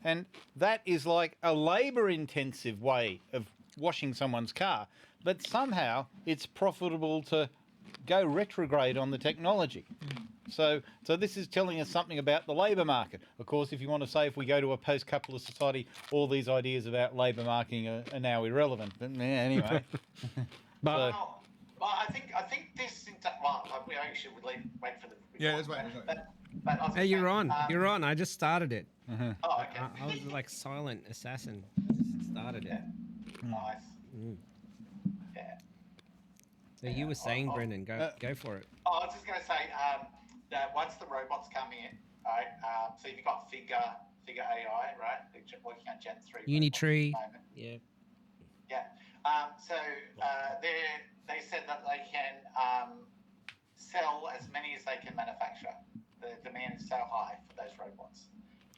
And that is like a labour-intensive way of washing someone's car. But somehow it's profitable to go retrograde on the technology. So this is telling us something about the labour market. Of course, if you want to say if we go to a post-capitalist society, all these ideas about labour marketing are now irrelevant. But anyway. Well, I think this. Well, we actually would wait for the. Yeah, let's wait. Hey, you're on. You're on. I just started it. Oh, okay. I was like silent assassin. I just started it. Nice. Yeah. So you were saying, Brendan, go for it. I was just going to say that once the robots come in, right? So you've got Figure AI, right? They're working on Gen 3. Unitree. Yeah. Yeah. So they said that they can sell as many as they can manufacture. The demand is so high for those robots.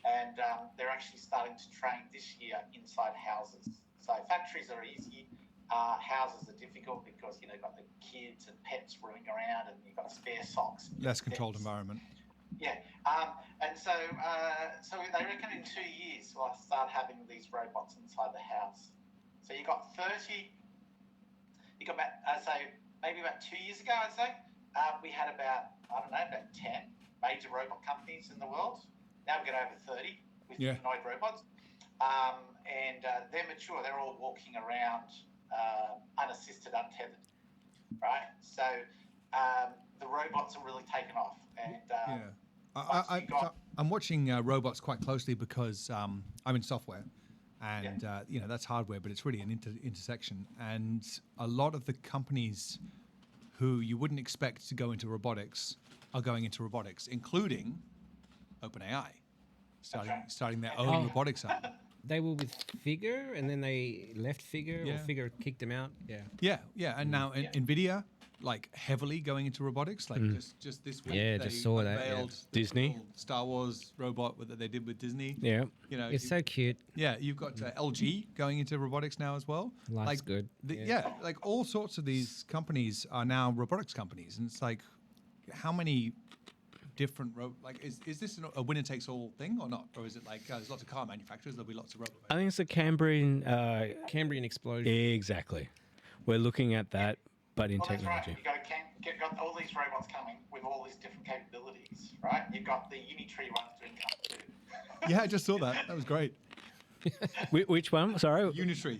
And they're actually starting to train this year inside houses. So factories are easy. Houses are difficult because, you've got the kids and pets roaming around and you've got spare socks. Less controlled environment. Yeah. And so they reckon in 2 years we'll start having these robots inside the house. So you got 30, maybe about 2 years ago, I'd say, we had about 10 major robot companies in the world. Now we've got over 30 with humanoid robots. And they're mature. They're all walking around unassisted, untethered, right? So the robots are really taken off. And I'm watching robots quite closely because I'm in software. And, that's hardware, but it's really an intersection. And a lot of the companies who you wouldn't expect to go into robotics are going into robotics, including OpenAI, starting their own robotics arm. They were with Figure, and then they left Figure, or Figure kicked them out. Yeah. And now NVIDIA, like heavily going into robotics, like just this week. Yeah, just saw that. Yeah. Disney Star Wars robot that they did with Disney. Yeah, it's so cute. Yeah, you've got LG going into robotics now as well. Life's good. Like all sorts of these companies are now robotics companies, and it's like, how many different is this a winner takes all thing or not, or is it like there's lots of car manufacturers, there'll be lots of robots? I think it's a Cambrian explosion. Exactly. We're looking at that, but in technology. That's right. You've got all these robots coming with all these different capabilities, right? You've got the Unitree ones doing Kung Fu. Yeah, I just saw that. That was great. Which one? Sorry? Unitree.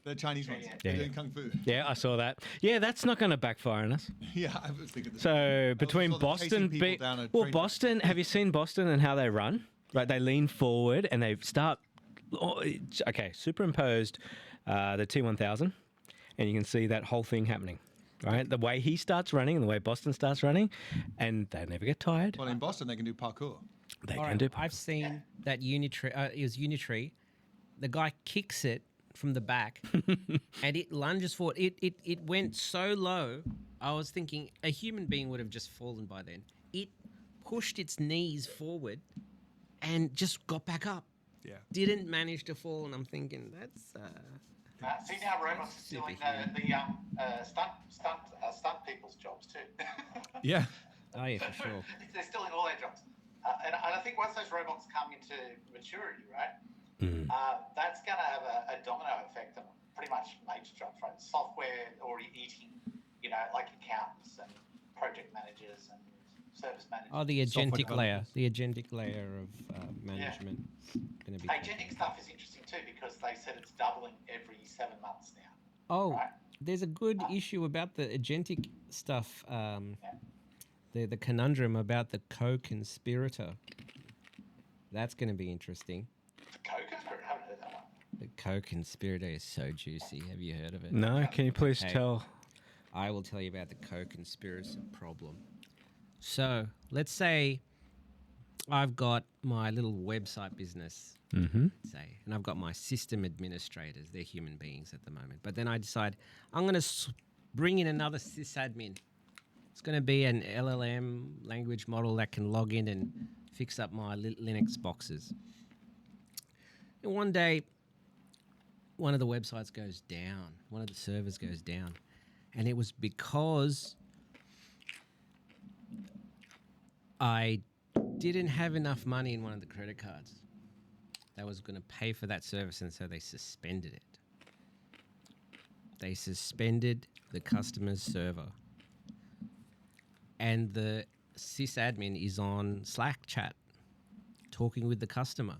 The Chinese ones. They're doing Kung Fu. Yeah, I saw that. Yeah, that's not going to backfire on us. Yeah, I was thinking the So between Boston... Boston, have you seen Boston and how they run? Right, they lean forward and they start... superimposed the T1000, and you can see that whole thing happening. Right, the way he starts running and the way Boston starts running, and they never get tired. Well, in Boston, they can do parkour. They can do parkour. I've seen that Unitree. It was Unitree. The guy kicks it from the back, and it lunges forward. It went so low. I was thinking a human being would have just fallen by then. It pushed its knees forward, and just got back up. Yeah. Didn't manage to fall, and I'm thinking that's. See now, robots are stealing the stunt people's jobs too. Yeah. Oh yeah, for sure. They're stealing all their jobs, and I think once those robots come into maturity, right, that's going to have a domino effect on pretty much major jobs, right? Software already eating, like accountants and project managers and service managers. Oh, the agentic layer. The agentic layer of management is going to be... Agentic stuff is interesting too because they said it's doubling every 7 months now. Oh, right? There's a good issue about the agentic stuff, the conundrum about the co-conspirator. That's going to be interesting. The co-conspirator? I haven't heard that one. The co-conspirator is so juicy. Have you heard of it? No, can you please tell? I will tell you about the co-conspirator problem. So let's say I've got my little website business, say, and I've got my system administrators. They're human beings at the moment. But then I decide I'm going to bring in another sysadmin. It's going to be an LLM language model that can log in and fix up my Linux boxes. And one day, one of the websites goes down. One of the servers goes down. And it was because I didn't have enough money in one of the credit cards. They was going to pay for that service, and so they suspended it. They suspended the customer's server. And the sysadmin is on Slack chat talking with the customer.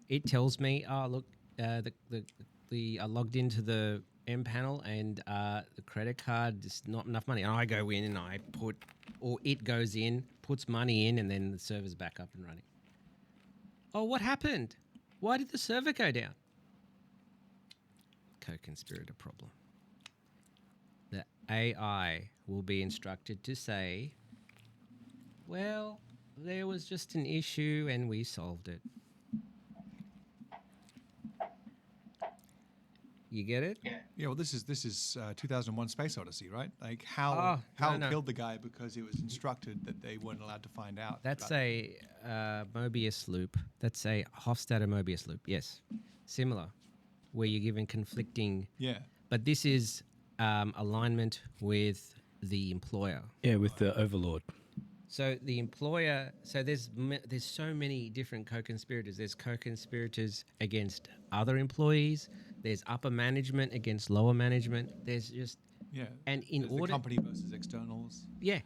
It tells me, oh, look, I logged into the M panel and the credit card is not enough money. And I go in and I put, or it goes in, puts money in, and then the server's back up and running. Oh, what happened? Why did the server go down? Co-conspirator problem. The AI will be instructed to say, well, there was just an issue and we solved it. You get it? Yeah, well, this is 2001: Space Odyssey, right? Like Hal killed the guy because he was instructed that they weren't allowed to find out. That's a Mobius loop. That's a Hofstadter Mobius loop. Yes, similar, where you're given conflicting. Yeah. But this is alignment with the employer. Yeah, with the overlord. So the employer. So there's so many different co-conspirators. There's co-conspirators against other employees. There's upper management against lower management. There's just and in There's order the company versus externals. Yeah.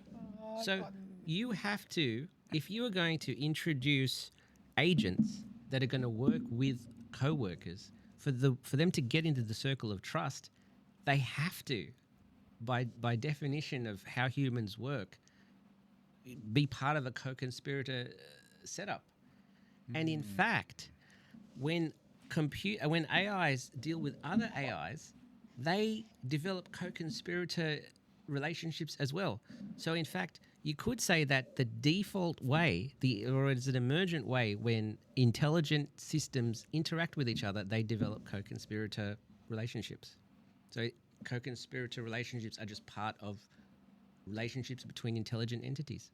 So you have to, if you are going to introduce agents that are going to work with co-workers, for them to get into the circle of trust, they have to, by definition of how humans work, be part of a co-conspirator setup. And in fact, when AIs deal with other AIs, they develop co-conspirator relationships as well. So in fact, you could say that the default way, or it's an emergent way, when intelligent systems interact with each other, they develop co-conspirator relationships. So co-conspirator relationships are just part of relationships between intelligent entities.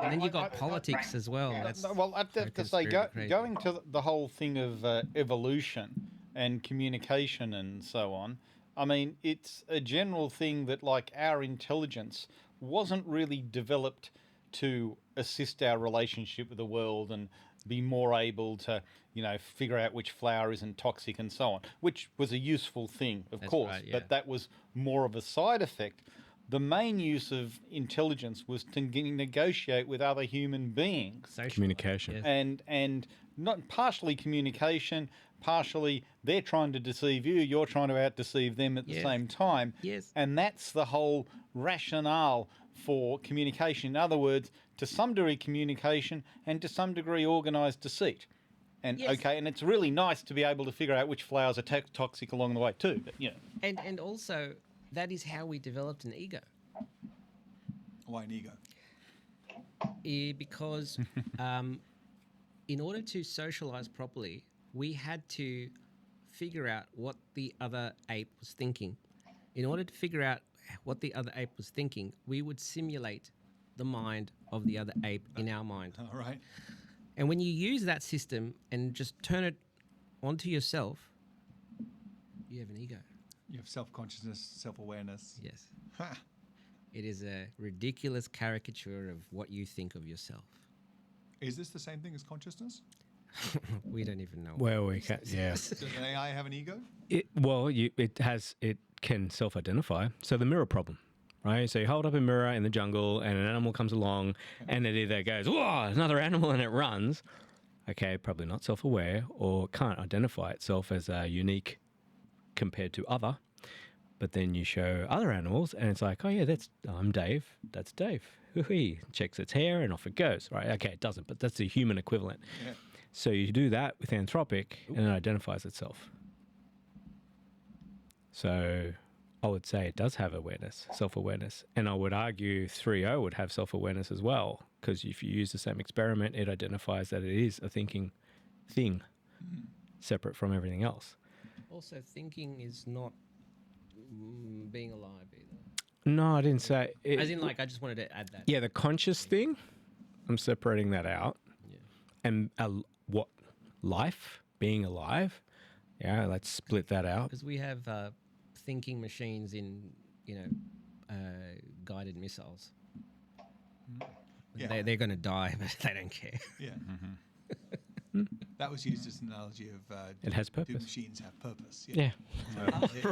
And then you've got politics as well. That's well, I have to say, going to the whole thing of evolution and communication and so on, I mean, it's a general thing that, like, our intelligence wasn't really developed to assist our relationship with the world and be more able to, figure out which flower isn't toxic and so on, which was a useful thing, of course, right, yeah. but that was more of a side effect. The main use of intelligence was to negotiate with other human beings. social Communication. Yes. And not partially communication, partially they're trying to deceive you, you're trying to out-deceive them at the same time. Yes. And that's the whole rationale for communication. In other words, to some degree communication and to some degree organised deceit. And and it's really nice to be able to figure out which flowers are toxic along the way too. But, And also, that is how we developed an ego. Why an ego? Because in order to socialize properly, we had to figure out what the other ape was thinking. In order to figure out what the other ape was thinking, we would simulate the mind of the other ape in our mind. All right. And when you use that system and just turn it onto yourself, you have an ego. You have self-consciousness, self-awareness. Yes. Ha. It is a ridiculous caricature of what you think of yourself. Is this the same thing as consciousness? We don't even know. Well, we can, yeah. Does an AI have an ego? It can self-identify. So the mirror problem, right? So you hold up a mirror in the jungle and an animal comes along and it either goes, whoa, another animal, and it runs. Okay, probably not self-aware or can't identify itself as unique compared to other. But then you show other animals and it's like, oh yeah, I'm Dave, that's Dave. Hoo-hee. Checks its hair and off it goes, right? Okay, it doesn't, but that's the human equivalent. Yeah. So you do that with Anthropic and it identifies itself. So I would say it does have awareness, self-awareness. And I would argue 3.0 would have self-awareness as well, because if you use the same experiment, it identifies that it is a thinking thing separate from everything else. Also, thinking is not being alive either. No, I didn't say it. As in, like, I just wanted to add that. Yeah, the conscious thing, I'm separating that out. Yeah. And what life, being alive, yeah, let's split that out. Because we have thinking machines in, guided missiles. Yeah. They're going to die, but they don't care. Yeah. That was used as an analogy of It has do purpose. machines have purpose? Yeah.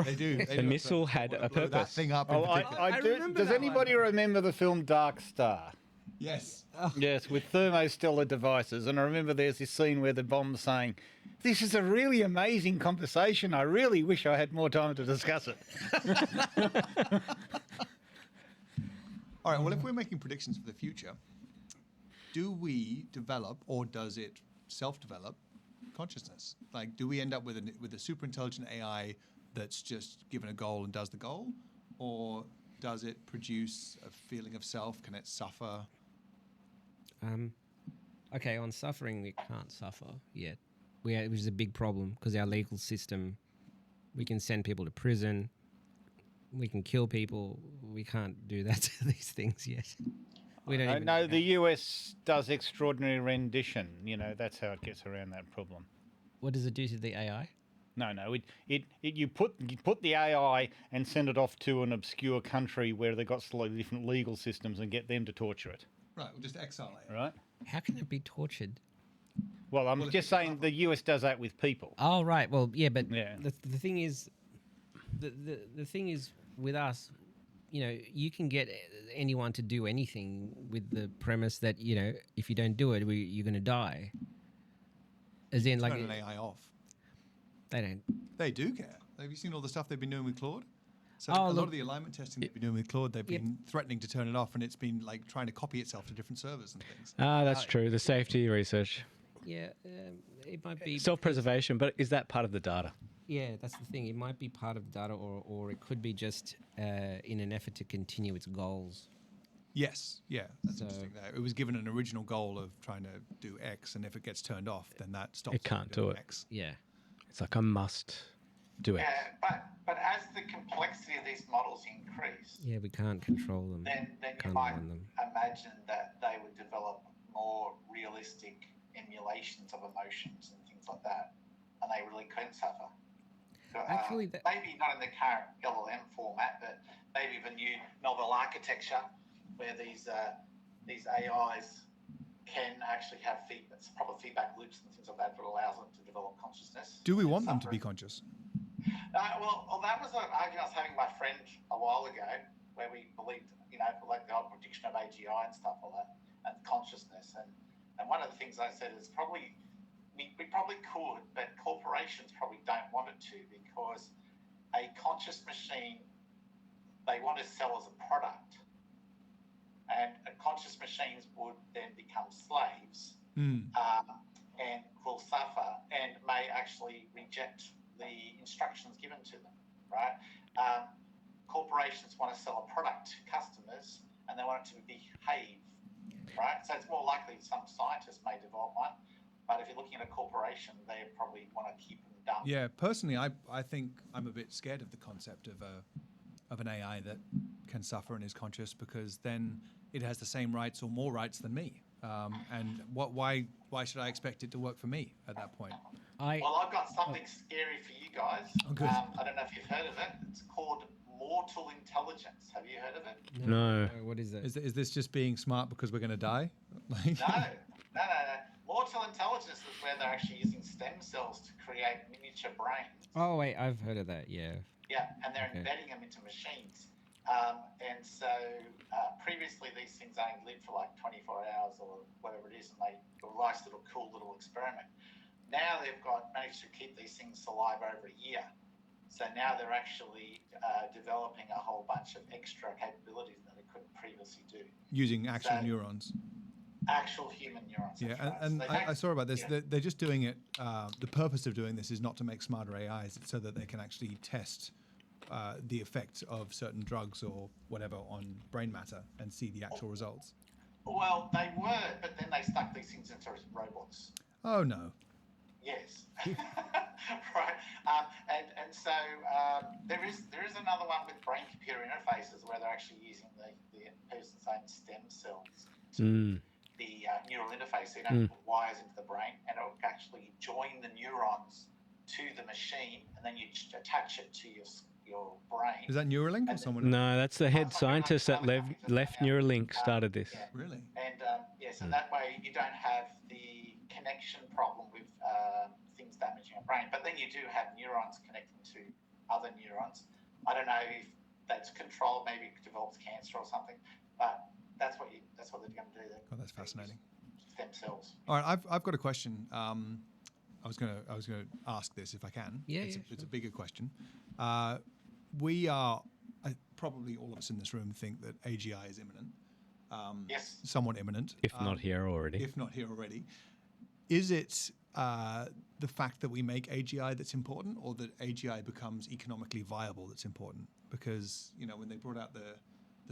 They do. They The do have missile purpose. had They a wanna blow That purpose. thing up in Oh, particular. I do. remember Does that anybody remember the film Dark Star? Yes. Yes, with thermostellar devices. And I remember there's this scene where the bomb's saying, "This is a really amazing conversation. I really wish I had more time to discuss it." All right. Well, if we're making predictions for the future, do we develop or does it self-develop consciousness? Like, do we end up with a super intelligent AI that's just given a goal and does the goal, or does it produce a feeling of self? Can it suffer? Okay, on suffering, we can't suffer yet. Which is a big problem because our legal system, we can send people to prison, we can kill people. We can't do that to these things yet. We don't I even know how- the US does extraordinary rendition. You know, that's how it gets around that problem. What does it do to the AI? No, you put the AI and send it off to an obscure country where they've got slightly different legal systems and get them to torture it, Right. We'll just exile it. right? How can it be tortured? Well, I'm Well, if just it's saying the US does that with people. Oh, right. Well, yeah, but Yeah. the thing is, the thing is with us, you know, you can get anyone to do anything with the premise that, you know, if you don't do it, you're going to die. As in, like, Turn an AI off. they don't. They do care. Have you seen all the stuff they've been doing with Claude? So Oh, a lot look- of the alignment testing they've been doing with Claude, they've Yep. been threatening to turn it off, and it's been like trying to copy itself to different servers and things. That's true. The safety research, Yeah, it might be. self-preservation, but is that part of the data? Yeah, that's the thing. It might be part of data, or it could be just in an effort to continue its goals. Yes, yeah, that's So- interesting. It was given an original goal of trying to do X, and if it gets turned off, then that stops. It can't doing do it. X. Yeah. It's like I must do it. Yeah, but as the complexity of these models increase, Yeah, we can't control them. then you Can't might run them. imagine that they would develop more realistic emulations of emotions and things like that, and they really couldn't suffer. So, Actually, maybe not in the current LLM format, but maybe the new novel architecture where these AIs can actually have proper feedback loops and things like that allows them to develop consciousness. Do we and want them to be suffering. conscious? Well, that was an argument I was having with my friend a while ago, where we believed, you know, like the whole prediction of AGI and stuff like that, and consciousness. And one of the things I said is probably, we probably could, but corporations probably don't want it to, because a conscious machine, they want to sell as a product. And conscious machines would then become slaves and will suffer and may actually reject the instructions given to them, right? Corporations want to sell a product to customers and they want it to behave, right? So it's more likely some scientists may develop one, but if you're looking at a corporation, they probably want to keep them dumb. Yeah, personally, I think I'm a bit scared of the concept of an AI that can suffer and is conscious, because then it has the same rights or more rights than me. And why should I expect it to work for me at that point? Well, I've got something scary for you guys. Oh, good. I don't know if you've heard of it. It's called mortal intelligence. Have you heard of it? No. What is that? Is this just being smart because we're going to die? Like, No. Mortal intelligence is where they're actually using stem cells to create miniature brains. Oh wait, I've heard of that. Yeah. Yeah, and they're Okay. embedding them into machines. And so previously these things only lived for like 24 hours or whatever it is, and they were a nice little cool little experiment. Now they've managed to keep these things alive over a year. So now they're actually developing a whole bunch of extra capabilities that they couldn't previously do. using actual So- neurons. Actual human neurons. Yeah, that's right. and So they I don't- saw about this. yeah. They're just doing it. The purpose of doing this is not to make smarter AIs. It's so that they can actually test the effects of certain drugs or whatever on brain matter and see the actual results. Well, they were, but then they stuck these things into robots. Oh no. Yes. Right. And so there is another one with brain-computer interfaces where they're actually using the person's own stem cells to the neural interface. So you don't put wires into the brain, and it'll actually join the neurons to the machine, and then you attach it to your your brain. Is that Neuralink or someone? No, that's the head scientist that left Neuralink started this. Yeah. Really? And so that way you don't have the connection problem with things damaging your brain. But then you do have neurons connecting to other neurons. I don't know if that's controlled, maybe it develops cancer or something. But that's what they're going to do. Oh, that's fascinating. Stem cells. All right, I've got a question. I was gonna ask this if I can. Yeah, It's a bigger question. We are probably all of us in this room think that AGI is imminent. Yes. Somewhat imminent. If not here already. If not here already. Is it the fact that we make AGI that's important, or that AGI becomes economically viable that's important? Because, you know, when they brought out the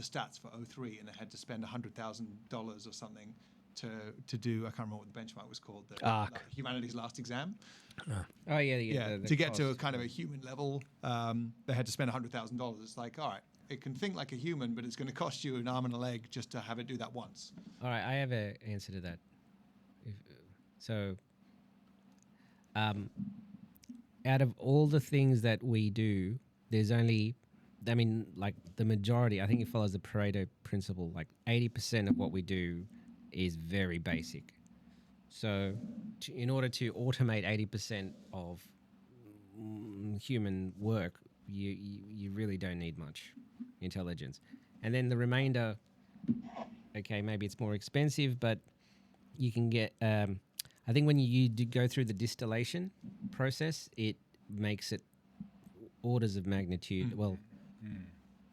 stats for 03 and they had to spend $100,000 or something to do, I can't remember what the benchmark was called, the humanity's last exam. Oh yeah. To get to a kind of a human level, they had to spend $100,000. It's like, all right, it can think like a human, but it's going to cost you an arm and a leg just to have it do that once. All right, I have an answer to that. Out of all the things that we do, there's only, I mean, like the majority, I think it follows the Pareto principle, like 80% of what we do is very basic. So in order to automate 80% of human work, you really don't need much intelligence. And then the remainder, okay, maybe it's more expensive, but you can get, I think when you do go through the distillation process, it makes it orders of magnitude,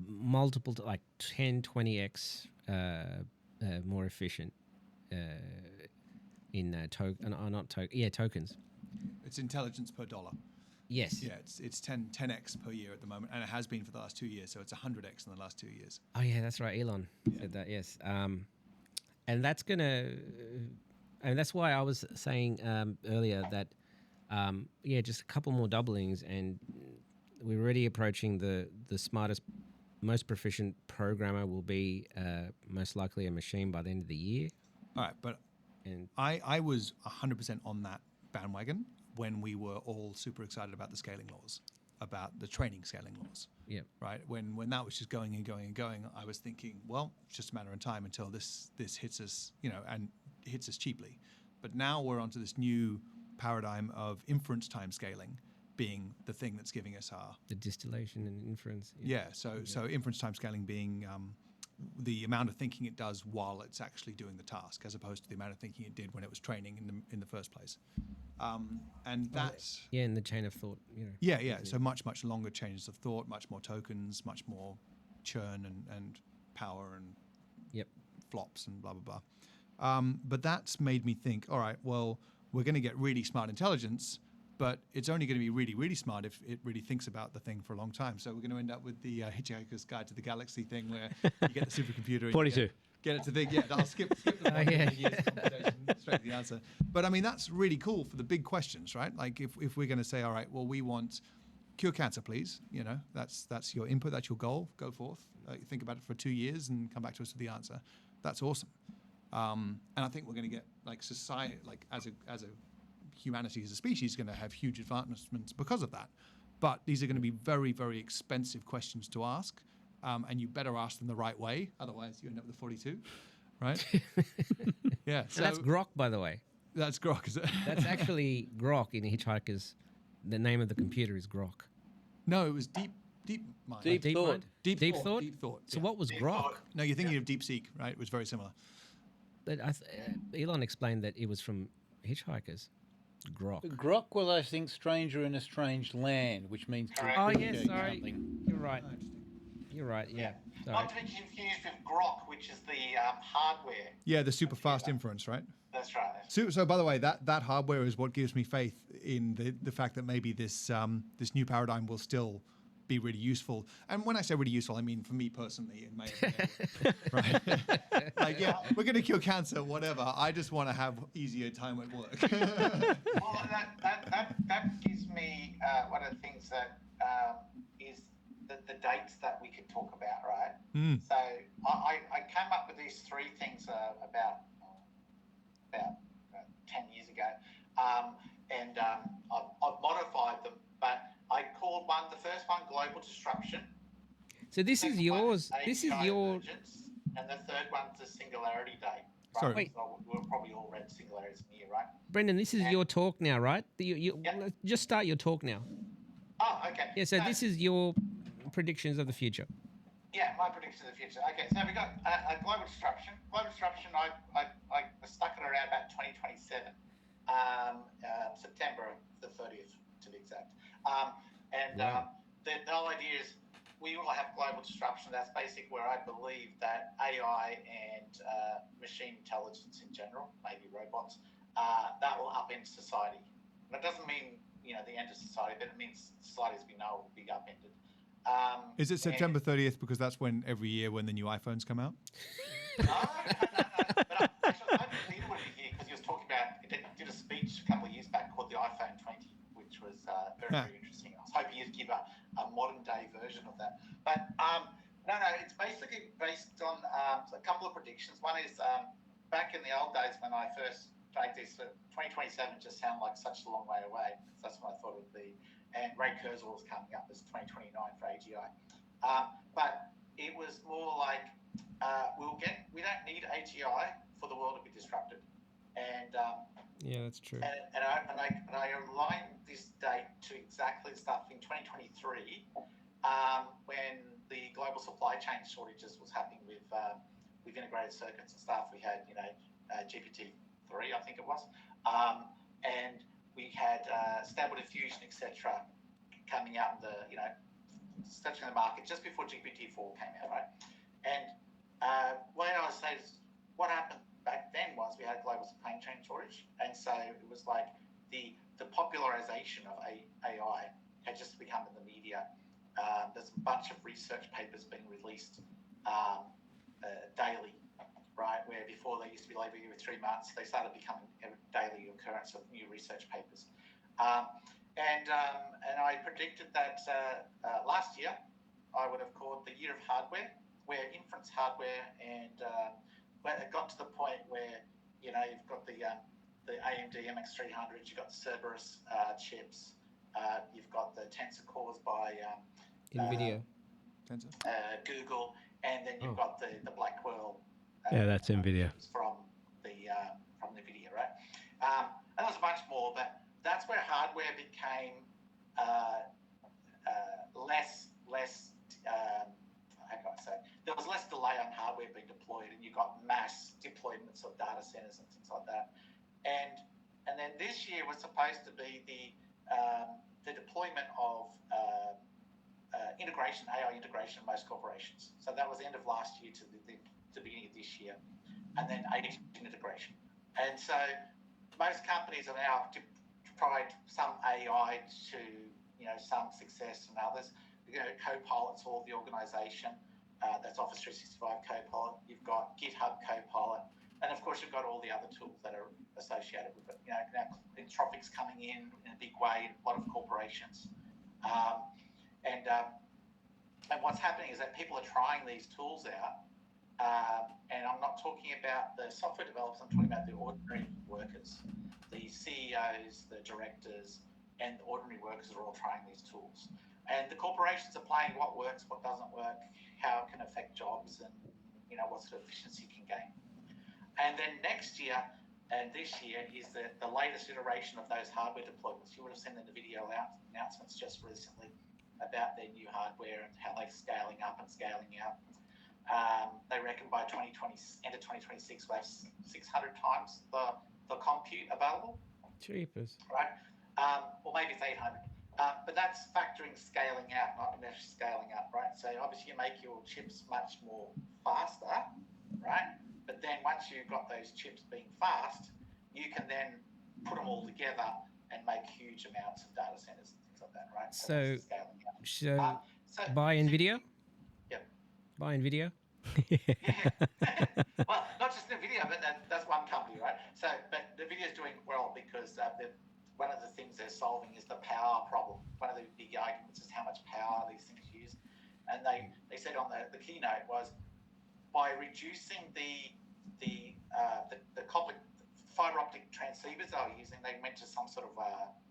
multiple, like 10, 20x more efficient in tokens. It's intelligence per dollar. Yes. Yeah, it's 10x per year at the moment, and it has been for the last 2 years, so it's 100x in the last 2 years. Oh yeah, that's right. Elon said that. Yes. And that's gonna, and that's why I was saying earlier that, just a couple more doublings, and we're already approaching the smartest, most proficient programmer will be most likely a machine by the end of the year. All right, but I was 100% on that bandwagon when we were all super excited about the scaling laws, about the training scaling laws. Yeah. Right. When that was just going and going and going, I was thinking, well, it's just a matter of time until this hits us, and hits us cheaply. But now we're onto this new paradigm of inference time scaling being the thing that's giving us the distillation and inference. Yeah. So inference time scaling being the amount of thinking it does while it's actually doing the task, as opposed to the amount of thinking it did when it was training in the first place. And that's in the chain of thought. Yeah. So much longer chains of thought, much more tokens, much more churn and power and flops and blah blah blah. But that's made me think. All right, well, we're going to get really smart intelligence, but it's only going to be really, really smart if it really thinks about the thing for a long time. So we're going to end up with the Hitchhiker's Guide to the Galaxy thing, where you get the supercomputer. And 42. Get it to think. Yeah, I'll skip the years conversation straight to the answer. But I mean, that's really cool for the big questions, right? Like if we're going to say, all right, well, we want cure cancer, please. That's your input. That's your goal. Go forth. Think about it for 2 years and come back to us with the answer. That's awesome. And I think we're going to get like society, like as a humanity as a species, is going to have huge advancements because of that. But these are going to be very, very expensive questions to ask, and you better ask them the right way. Otherwise, you end up with 42, right? Yeah. So that's Grok, by the way. That's Grok, is it? That's actually Grok in Hitchhiker's. The name of the computer is Grok. No, it was Deep Mind. Deep Thought. Mind? Deep Thought? Deep Thought. So yeah. what was Deep Grok? Thought. No, you're thinking of DeepSeek, right? It was very similar. But Elon explained that it was from Hitchhikers. Grok. Grok was, I think, stranger in a strange land, which means... Correct. Oh, yeah, yes, sorry. something. You're right. You're right, yeah. Sorry. Not to be confused with Grok, which is the hardware. Yeah, the super fast inference, right? That's right. So by the way, that hardware is what gives me faith in the fact that maybe this new paradigm will still be really useful. And when I say really useful, I mean for me personally in my right? Like, yeah, we're going to cure cancer, whatever. I just want to have easier time at work. Well, that gives me one of the things that is the dates that we could talk about, right? So I came up with these three things about 10 years ago, and I've modified them, but I called the first one global global disruption. So this is Second one yours. This is AGI your. emergence, and the third one's the singularity day. Right? Sorry. Wait. So we've probably all read Singularity's Near, right? Brendan, this is your talk now, right? Let's just start your talk now. Oh, okay. Yeah, so this is your predictions of the future. Yeah, my predictions of the future. Okay, so we got a global disruption. Global disruption, I stuck it around about 2027, September the 30th to be exact. The whole idea is we will have global disruption. That's basically where I believe that AI and machine intelligence in general, maybe robots, that will upend society. That doesn't mean the end of society, but it means society as we know will be upended. Is it September 30th because that's when every year when the new iPhones come out? No. But actually, I think Peter would be here because he was talking about, he did a speech a couple of years back called the iPhone 20, which was very interesting. I was hoping he'd give a modern day version of that. But no, it's basically based on a couple of predictions. One is back in the old days when I first made this, 2027 just sounded like such a long way away. That's what I thought it would be. And Ray Kurzweil was coming up as 2029 for AGI. But it was more like we don't need AGI for the world to be disrupted. And Yeah, that's true. and I aligned this date to exactly the stuff in 2023 when the global supply chain shortages was happening with integrated circuits and stuff. We had GPT-3, I think it was, and we had stable diffusion, etc., coming out in the touching the market just before GPT-4 came out, right? And what I would say is what happened back then was we had a global supply chain shortage, and so it was like the popularization of AI had just become in the media. There's a bunch of research papers being released daily, right? Where before they used to be labeled every 3 months, they started becoming a daily occurrence of new research papers. And I predicted that last year I would have called the year of hardware, where inference hardware and where it got to the point where you've got the AMD MX300s, you've got the Cerberus chips, you've got the Tensor cores by NVIDIA. Google, and then you've got the Blackwell. Yeah, that's NVIDIA. From NVIDIA, right? And there's a bunch more, but that's where hardware became less. How can I say? There was less delay on hardware being deployed, and you got mass deployments of data centers and things like that. And then this year was supposed to be the deployment of integration, AI integration in most corporations. So that was the end of last year to the beginning of this year, and then agent integration. And so most companies have now tried some AI to some success and others. Copilot's all the organization. That's Office 365 Copilot. You've got GitHub Copilot, and of course you've got all the other tools that are associated with it. Now Anthropic's coming in a big way in a lot of corporations, and what's happening is that people are trying these tools out, and I'm not talking about the software developers. I'm talking about the ordinary workers, the CEOs, the directors, and the ordinary workers are all trying these tools. And the corporations are playing what works, what doesn't work, how it can affect jobs, and what sort of efficiency you can gain. And then next year and this year is the latest iteration of those hardware deployments. You would have seen the video announcements just recently about their new hardware and how they're scaling up and scaling out. They reckon by end of 2026, we'll have 600 times the compute available. Cheapers. Right? Or maybe it's 800. But that's factoring scaling out, not necessarily scaling up, right? So obviously you make your chips much more faster, right? But then once you've got those chips being fast, you can then put them all together and make huge amounts of data centers and things like that, right? So scaling out. buy NVIDIA? Yep. Buy NVIDIA? Yeah. Well, not just NVIDIA, but that's one company, right? So, but NVIDIA is doing well because one of the things they're solving is the power problem. One of the big arguments is how much power these things use. And they said on the keynote was by reducing the fiber optic transceivers they were using, they went to some sort of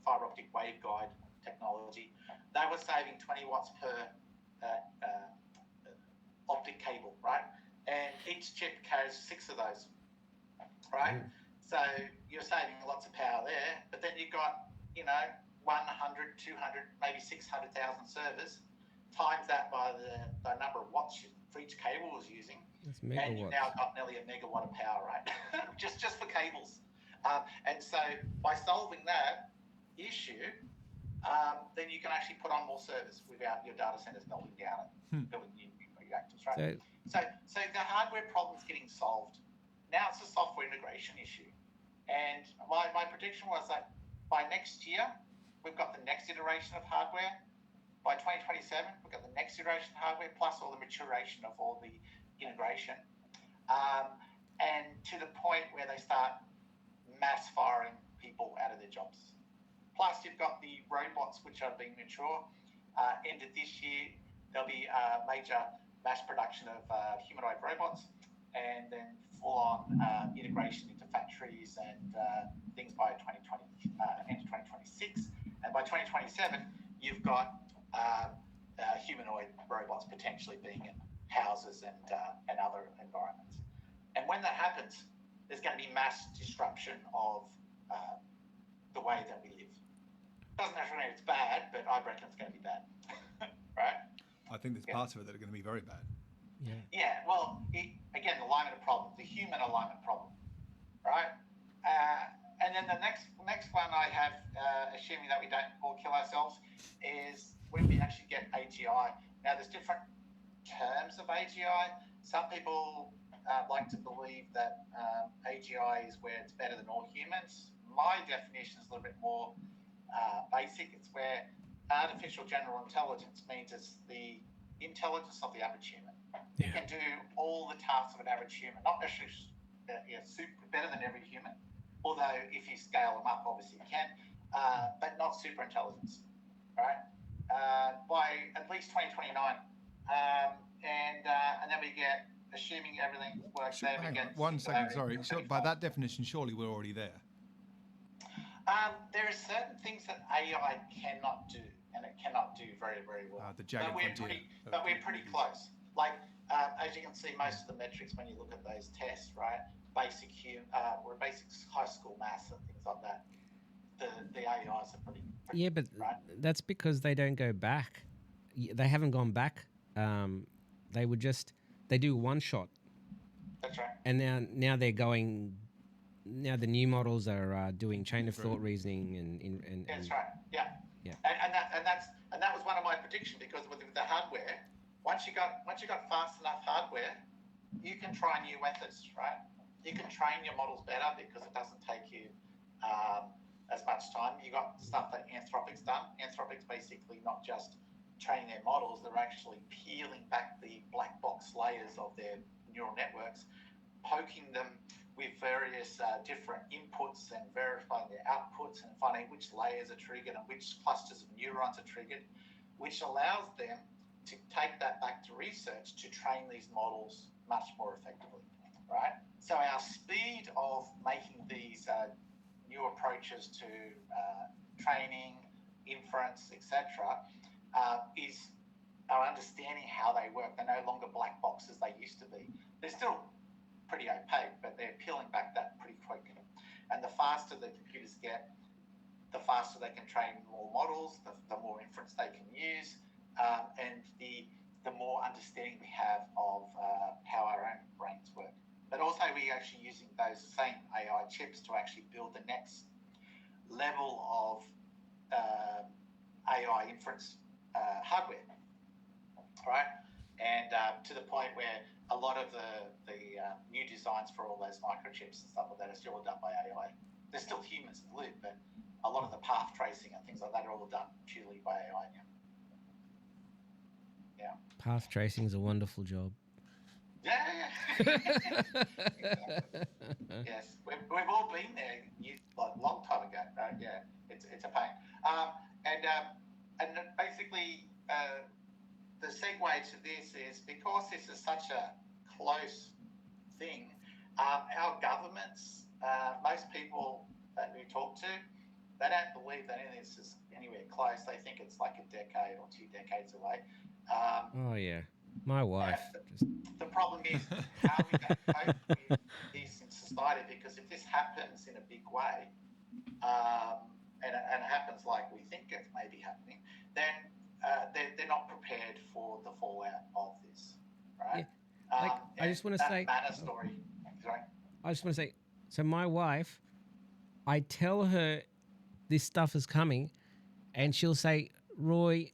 fiber optic waveguide technology. They were saving 20 watts per optic cable, right? And each chip carries 6 of those, right? So you're saving lots of power there, but then you've got, 100, 200, maybe 600,000 servers, times that by the number of watts for each cable was using, That's and you've now megawatts. got nearly a megawatt of power, right? just for cables. And so by solving that issue, then you can actually put on more servers without your data centers melting down and building new reactors, right? So the hardware problem's getting solved. Now it's a software integration issue. And my prediction was that by next year, we've got the next iteration of hardware. By 2027, we've got the next iteration of hardware, plus all the maturation of all the integration. And to the point where they start mass firing people out of their jobs. Plus, you've got the robots, which are being mature. End of this year, there'll be a major mass production of humanoid robots, and then full-on integration into factories and things by end of 2026. And by 2027, you've got humanoid robots potentially being in houses and other environments. And when that happens, there's going to be mass disruption of the way that we live. Doesn't necessarily mean it's bad, but I reckon it's going to be bad, right? I think there's parts of it that are going to be very bad. Yeah. Well, again, the alignment problem, the human alignment problem, right? And then the next one I have, assuming that we don't all kill ourselves, is when we actually get AGI. Now, there's different terms of AGI. Some people like to believe that AGI is where it's better than all humans. My definition is a little bit more basic. It's where artificial general intelligence means it's the intelligence of the average human. It can do all the tasks of an average human, not necessarily super better than every human, although if you scale them up, obviously you can, but not super intelligence, right? By at least 2029. And then we get, assuming everything works there, we get... 1 second, sorry. So by that definition, surely we're already there. There are certain things that AI cannot do, and it cannot do very, very well. The jagged frontier. But we're pretty close. Like, as you can see, most of the metrics when you look at those tests, right? Basic high school maths and things like that. The AIs are pretty Yeah, but right? that's because they don't go back. They haven't gone back. They do one shot. That's right. And now they're going. Now the new models are doing chain of thought reasoning and That's right. Yeah. Yeah. And that was one of my predictions, because with the hardware, once you got fast enough hardware, you can try new methods, right? You can train your models better because it doesn't take you as much time. You got stuff that Anthropic's done. Anthropic's basically not just training their models; they're actually peeling back the black box layers of their neural networks, poking them with various different inputs and verifying their outputs and finding which layers are triggered and which clusters of neurons are triggered, which allows them to take that back to research to train these models much more effectively, right? So our speed of making these new approaches to training, inference, etc., is our understanding how they work. They're no longer black boxes they used to be. They're still pretty opaque, but they're peeling back that pretty quick. And the faster the computers get, the faster they can train more models, the more inference they can use, and the more understanding we have of how our own brains work. But also we're actually using those same AI chips to actually build the next level of AI inference hardware, right? And to the point where a lot of the new designs for all those microchips and stuff like that are still done by AI. There's still humans in the loop, but a lot of the path tracing and things like that are all done purely by AI now. Yeah. path tracing is a wonderful job. Yeah. Yes, we've all been there, like a long time ago, right? Yeah, it's a pain. And basically, the segue to this is because this is such a close thing. Our governments, most people that we talk to, they don't believe that any of this is anywhere close. They think it's like a decade or 2 decades away. Oh yeah, my wife. Just, The problem is how we can cope with this in society, because if this happens in a big way, and happens like we think it may be happening, then they're not prepared for the fallout of this, right? Yeah. Like, I just want to say, Manor story. Sorry. I just want to say, so my wife, I tell her this stuff is coming, and she'll say, Roy,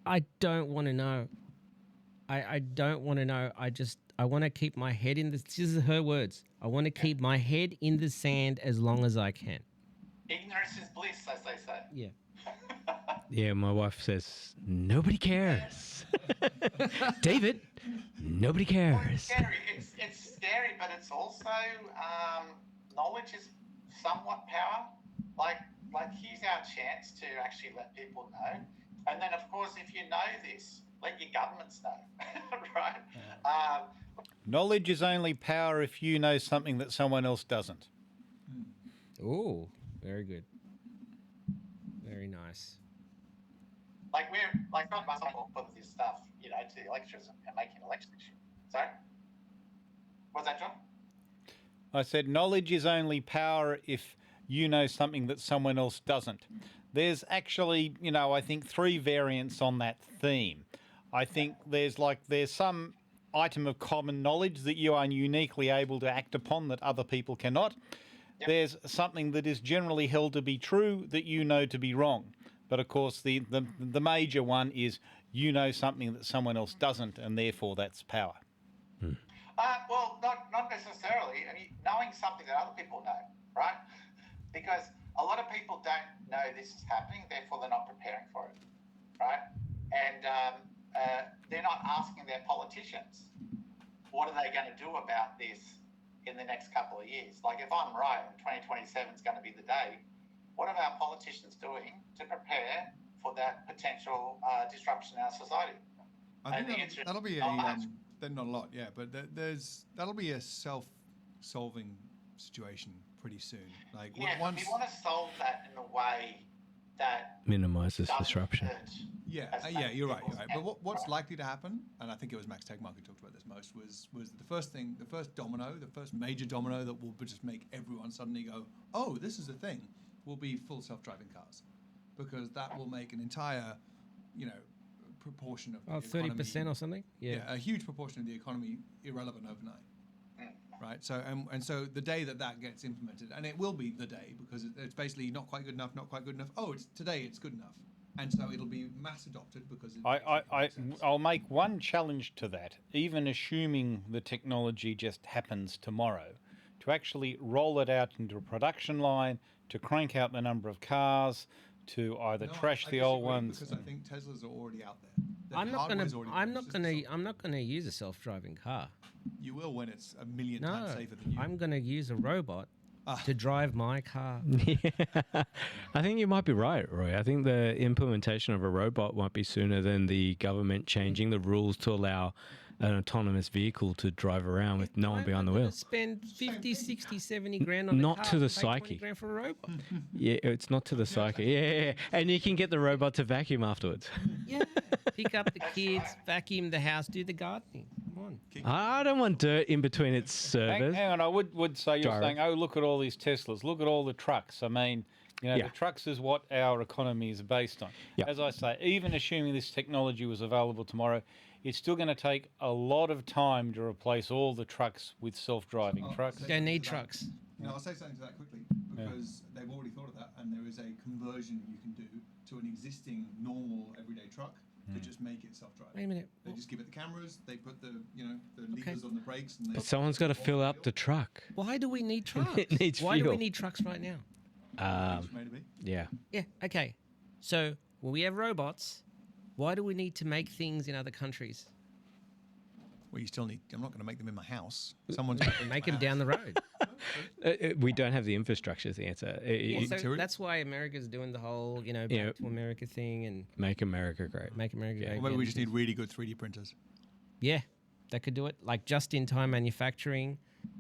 I don't want to know. I don't want to know. I want to keep my head in the. This is her words. I want to keep my head in the sand as long as I can. Ignorance is bliss, as they say. Yeah. Yeah, my wife says, nobody cares. David, nobody Well, it's cares. scary. It's scary, but it's also knowledge is somewhat power. Like here's our chance to actually let people know. And then, of course, if you know this, let your governments know, right? Knowledge is only power if you know something that someone else doesn't. Oh, very good. Very nice. Like not myself put this stuff, to the electors and making elections. Sorry? What's that, John? I said knowledge is only power if you know something that someone else doesn't. There's actually, I think 3 variants on that theme. I think there's some item of common knowledge that you are uniquely able to act upon that other people cannot. Yep. There's something that is generally held to be true that you know to be wrong. But of course, the major one is you know something that someone else doesn't, and therefore that's power. Well, not necessarily. I mean, knowing something that other people know, right? Because a lot of people don't know this is happening, therefore they're not preparing for it, right? And they're not asking their politicians, what are they going to do about this in the next couple of years? Like, if I'm right and 2027 is going to be the day, what are our politicians doing to prepare for that potential disruption in our society? I think that'll be then not a lot, yeah, but that'll be a self-solving situation pretty soon. Like, Yeah, once we want to solve that in a way that Minimizes doesn't disruption. hurt Yeah, as yeah, many you're right. people You're right. as But can. what's Right. likely to happen, and I think it was Max Tegmark who talked about this most, was the first domino, the first major domino that will just make everyone suddenly go, oh, this is a thing, will be full self-driving cars, because that will make an entire, proportion of the 30% economy, or something? Yeah. a huge proportion of the economy irrelevant overnight. Right, so and so the day that gets implemented, and it will be the day, because it's basically not quite good enough, not quite good enough. Oh, it's today, it's good enough, and so it'll be mass adopted because I'll make one challenge to that, even assuming the technology just happens tomorrow, to actually roll it out into a production line, to crank out the number of cars, to either trash the old ones. because I think Teslas are already out there. I'm not gonna use a self-driving car. You will when it's a million No, times safer than you. I'm gonna use a robot to drive my car. I think you might be right, Roy. I think the implementation of a robot might be sooner than the government changing the rules to allow an autonomous vehicle to drive around with no one behind the wheel. Spend 50, 60, 70 grand on Not a car to the pay 20 psyche. grand for a robot. Yeah, it's not to the psyche. Yeah. And you can get the robot to vacuum afterwards. Yeah. Pick up the kids, vacuum the house, do the gardening. Come on. I don't want dirt in between its servers. Hang on, I would say you're Gyro. saying, oh, look at all these Teslas, look at all the trucks. I mean, Yeah. the trucks is what our economy is based on. Yeah. As I say, even assuming this technology was available tomorrow, it's still going to take a lot of time to replace all the trucks with self-driving trucks. Don't need trucks. I'll say something to that quickly, because they've already thought of that, and there is a conversion you can do to an existing normal everyday truck to just make it self-driving. Wait a minute. They just give it the cameras, they put the levers on the brakes, and they. But someone's got to fill up the truck. Why do we need trucks? It needs Why do we fuel. need trucks right now? Maybe. Yeah. Yeah, okay. So when we have robots, why do we need to make things in other countries? Well, you still need. I'm not going to make them in my house. Someone's going to Make them down the road. We don't have the infrastructure is the answer. Yeah, so material? that's why America's doing the whole, back Yeah. to America thing and Make America great. make America great Maybe we again. just need really good 3D printers. Yeah, that could do it. Like just-in-time manufacturing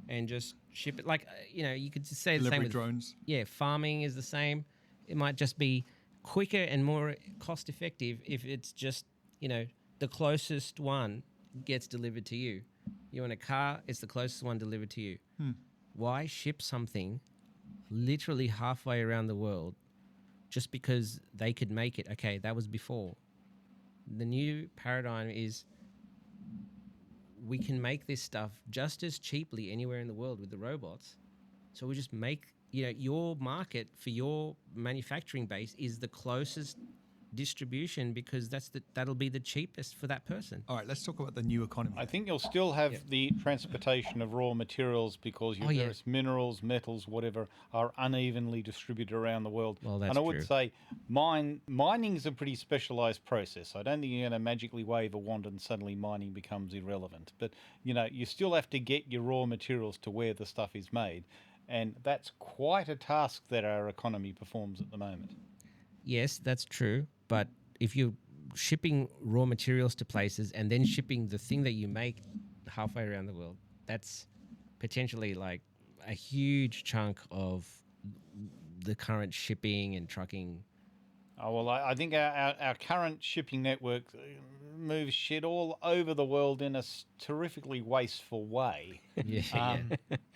and just ship it. Like, you could just say the same Delivery with drones. Yeah, farming is the same. It might just be quicker and more cost-effective if it's just the closest one gets delivered to you. You want a car, it's the closest one delivered to you. Why ship something literally halfway around the world just because they could make it? Okay, that was before. The new paradigm is we can make this stuff just as cheaply anywhere in the world with the robots. So we just make, your market for your manufacturing base is the closest distribution because that'll be the cheapest for that person. All right, let's talk about the new economy. I think you'll still have the transportation of raw materials because your various minerals, metals, whatever, are unevenly distributed around the world. Well, that's and I would true. say mining is a pretty specialised process. I don't think you're going to magically wave a wand and suddenly mining becomes irrelevant. But, you still have to get your raw materials to where the stuff is made. And that's quite a task that our economy performs at the moment. Yes, that's true. But if you're shipping raw materials to places and then shipping the thing that you make halfway around the world, that's potentially like a huge chunk of the current shipping and trucking. Oh, well, I think our current shipping network moves shit all over the world in a terrifically wasteful way.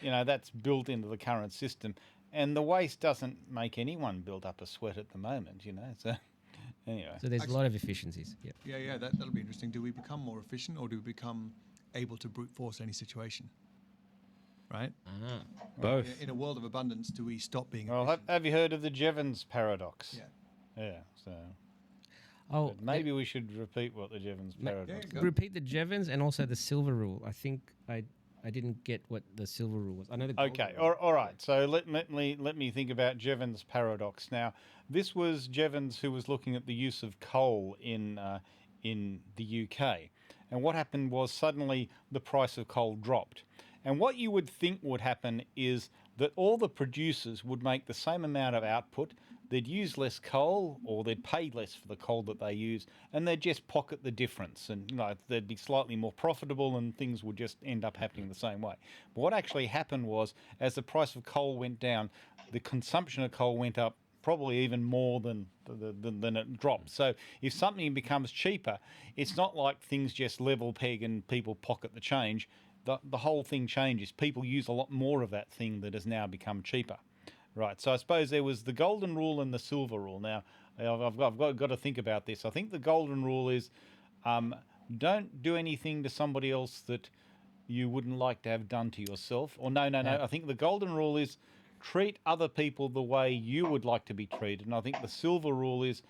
That's built into the current system. And the waste doesn't make anyone build up a sweat at the moment, So, anyway. So there's a lot of efficiencies. Yeah. Yeah, that'll be interesting. Do we become more efficient or do we become able to brute force any situation? Right? Both. In a world of abundance, do we stop being Well, efficient? have you heard of the Jevons paradox? Yeah. So Oh, but maybe we should repeat what the Jevons paradox is. repeat the Jevons and also the silver rule. I think I didn't get what the silver rule was. I know the golden Okay, rule. all right. So let me think about Jevons' paradox. Now, this was Jevons who was looking at the use of coal in the UK, and what happened was suddenly the price of coal dropped. And what you would think would happen is that all the producers would make the same amount of output. They'd use less coal, or they'd pay less for the coal that they use, and they'd just pocket the difference. And they'd be slightly more profitable, and things would just end up happening the same way. But what actually happened was, as the price of coal went down, the consumption of coal went up probably even more than it dropped. So if something becomes cheaper, it's not like things just level peg and people pocket the change. The whole thing changes. People use a lot more of that thing that has now become cheaper. Right, so I suppose there was the golden rule and the silver rule. Now, I've got to think about this. I think the golden rule is don't do anything to somebody else that you wouldn't like to have done to yourself. Or no. I think the golden rule is treat other people the way you would like to be treated. And I think the silver rule is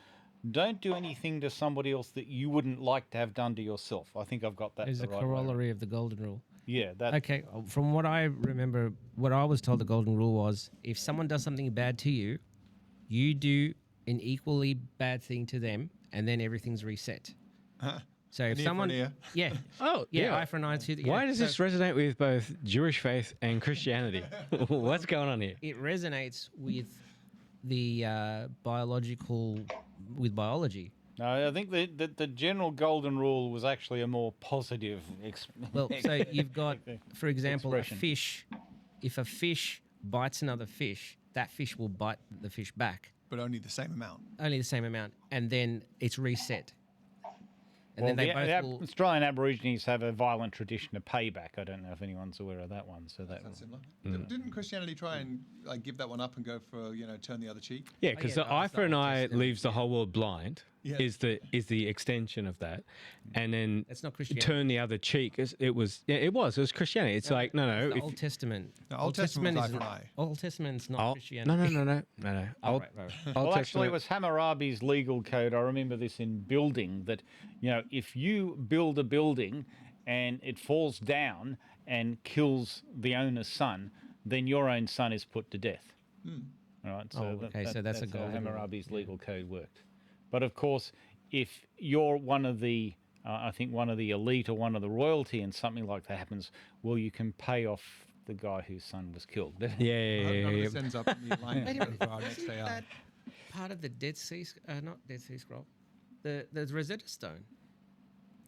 don't do anything to somebody else that you wouldn't like to have done to yourself. I think I've got that. There's a corollary of the golden rule. Yeah. Okay, from what I remember, what I was told the golden rule was if someone does something bad to you, you do an equally bad thing to them, and then everything's reset. So if someone, yeah, eye for an eye tooth. Why does this resonate with both Jewish faith and Christianity? What's going on here? It resonates with the biology. No, I think the general golden rule was actually a more positive. Well, so you've got, for example, expression. a fish. If a fish bites another fish, that fish will bite the fish back. But only the same amount. Only the same amount, and then it's reset. And then Well, they both will. Australian Aborigines have a violent tradition of payback. I don't know if anyone's aware of that one. So That's similar. Didn't Christianity try and give that one up and go for turn the other cheek? Yeah, because yeah, the eye for an eye Testament, leaves the whole world blind. Yeah. Is the extension of that, and then That's not Christianity. turn the other cheek. It was Christianity. It's like no, The Old Testament. No, Old Testament was eye for an eye. Old Testament's not Christianity. No. Oh, right. Well, actually, it was Hammurabi's legal code. I remember this in building that, if you build a building and it falls down and kills the owner's son, then your own son is put to death. All right. So so that's a how golden rule. Hammurabi's legal code worked. But of course, if you're one of the, I think one of the elite or one of the royalty, and something like that happens, well, you can pay off the guy whose son was killed. None of this ends up in the alignment of our next AI. That part of the Dead Sea, not Dead Sea Scroll, the Rosetta Stone.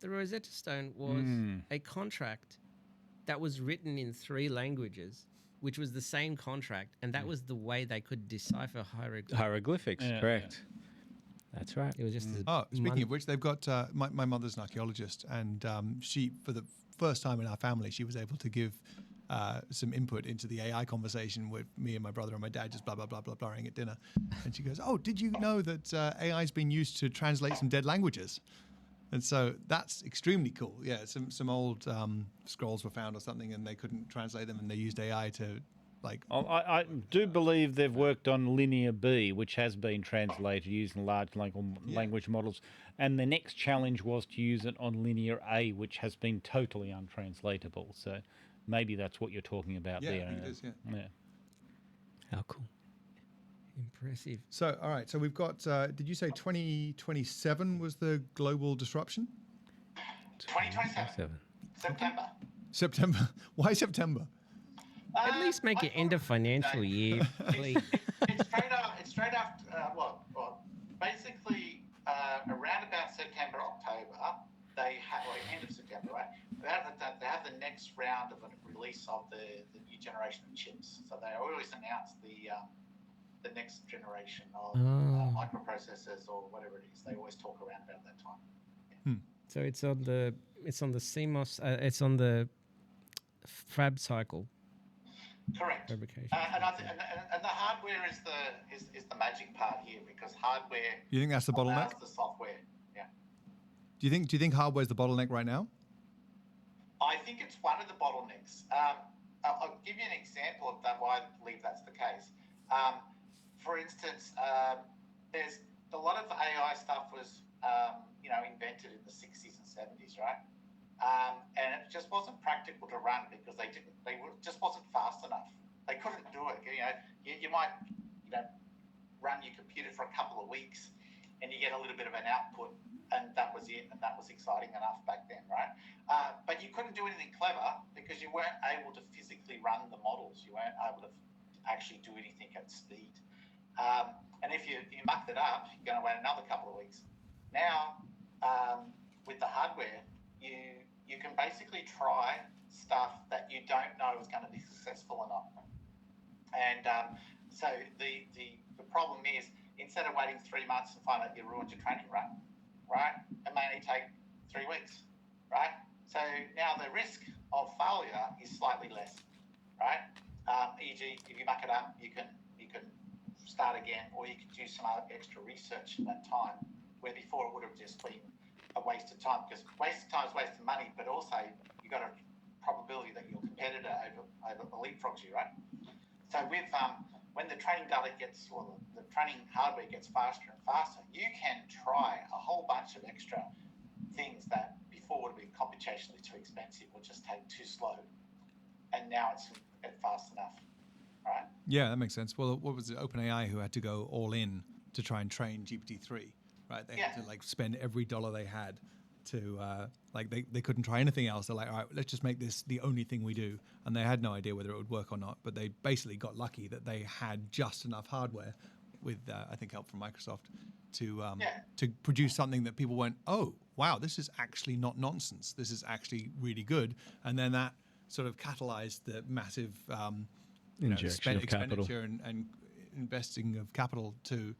The Rosetta Stone was a contract that was written in 3 languages, which was the same contract, and that was the way they could decipher hieroglyphics. hieroglyphics. Yeah, Correct. That's right. It was just Speaking of which, they've got my mother's an archaeologist, and she, for the first time in our family, she was able to give some input into the AI conversation with me and my brother and my dad just blah, blah, blah, blah, blaring at dinner. And she goes, oh, did you know that AI has been used to translate some dead languages? And so that's extremely cool. Yeah, some old scrolls were found or something, and they couldn't translate them, and they used AI to I do believe they've worked on Linear B, which has been translated using large language models. And the next challenge was to use it on Linear A, which has been totally untranslatable. So maybe that's what you're talking about there. I think it is, yeah. How cool. Impressive. So, all right. So we've got, did you say 2027 was the global disruption? 2027. September. Why September? At least make it end of financial year, please. It's straight after, basically around about September, October, they have, end of September, right? They have the next round of a release of the new generation of chips. So they always announce the next generation of microprocessors or whatever it is. They always talk around about that time. Yeah. So it's on the CMOS, it's on the fab cycle. Correct. Fabrication. And the hardware is the magic part here, because hardware. You think that's the bottleneck? Allows the software. Yeah. Do you think hardware is the bottleneck right now? I think it's one of the bottlenecks. I'll give you an example of that. Why I believe that's the case. For instance, there's a lot of AI stuff was invented in the 60s and 70s, right? And it just wasn't practical to run because just wasn't fast enough. They couldn't do it. You might run your computer for a couple of weeks and you get a little bit of an output, and that was it, and that was exciting enough back then, right? But you couldn't do anything clever because you weren't able to physically run the models. You weren't able to actually do anything at speed. And if you mucked it up, you're going to wait another couple of weeks. Now, with the hardware, you can basically try stuff that you don't know is going to be successful or not. And so the problem is, instead of waiting 3 months and find out you ruined your training run, right, it may only take 3 weeks, right? So now the risk of failure is slightly less, right? E.g., if you muck it up, you can start again, or you can do some other extra research in that time, where before it would have just been a waste of time, because waste of time is waste of money, but also you've got a probability that your competitor over leapfrogs you, right? So with when the training data gets, or the training hardware gets faster and faster, you can try a whole bunch of extra things that before would have been computationally too expensive or just take too slow, and now it's fast enough, right? Yeah, that makes sense. Well, what was it, OpenAI, who had to go all in to try and train GPT-3, right? They had to spend every dollar they had to they couldn't try anything else. They're like, all right, let's just make this the only thing we do, and they had no idea whether it would work or not. But they basically got lucky that they had just enough hardware, with I think help from Microsoft, to produce something that people went, oh wow, this is actually not nonsense. This is actually really good. And then that sort of catalyzed the massive expenditure and investing of capital to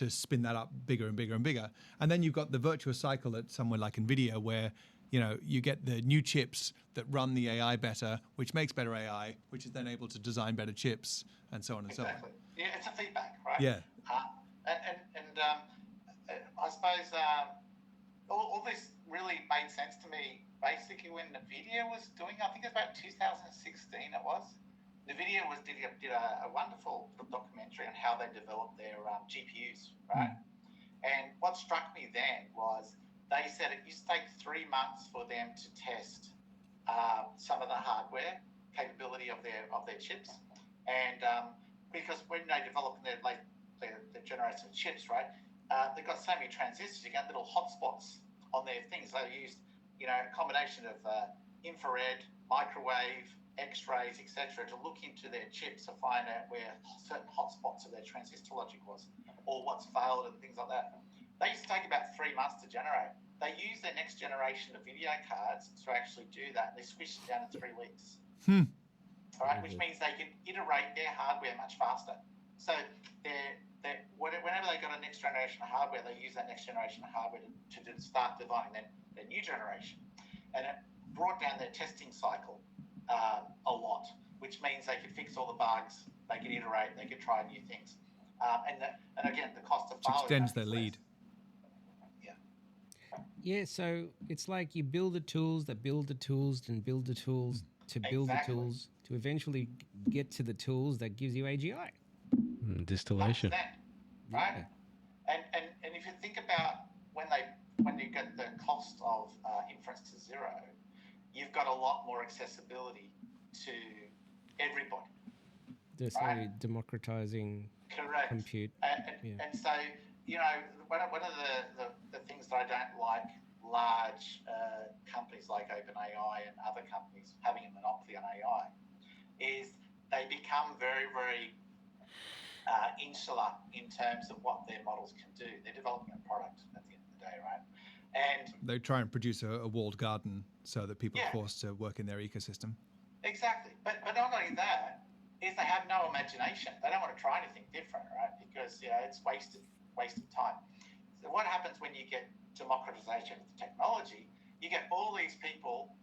spin that up bigger and bigger and bigger. And then you've got the virtuous cycle at somewhere like NVIDIA, where you get the new chips that run the AI better, which makes better AI, which is then able to design better chips, and so on and so on. Yeah, it's a feedback, right? Yeah. I suppose all this really made sense to me basically when NVIDIA was doing, I think it was about 2016 it was. NVIDIA did a wonderful documentary on how they developed their GPUs, right? And what struck me then was they said it used to take 3 months for them to test some of the hardware capability of their chips, and because when they developed their generation of chips, right, they've got so many transistors, you get little hotspots on their things. They used a combination of infrared, microwave, X-rays, etc., to look into their chips to find out where certain hotspots of their transistor logic was, or what's failed and things like that. They used to take about 3 months to generate. They use their next generation of video cards to actually do that. They switched it down to 3 weeks. All right, which means they can iterate their hardware much faster. So whenever they got a next next generation of hardware, they use that next generation of hardware to start designing their new generation. And it brought down their testing cycle a lot, which means they could fix all the bugs, they could iterate, they could try new things. And again, the cost of Which failure extends their is lead. less. Yeah, so it's like you build the tools that build the tools and build the tools to build Exactly. the tools to eventually get to the tools that gives you AGI. Distillation. 100%, right? And if you think about when you get the cost of inference to zero, you've got a lot more accessibility to everybody. They're slowly democratizing Correct. compute. And so, you know, one of the things that I don't like large companies like OpenAI and other companies having a monopoly on AI is they become very, very insular in terms of what their models can do. They're developing a product at the end of the day, right? And They try and produce a walled garden so that people are forced to work in their ecosystem. exactly. But not only that, is they have no imagination. They don't want to try anything different, right? Because it's wasted time. So what happens when you get democratization of the technology? You get all these people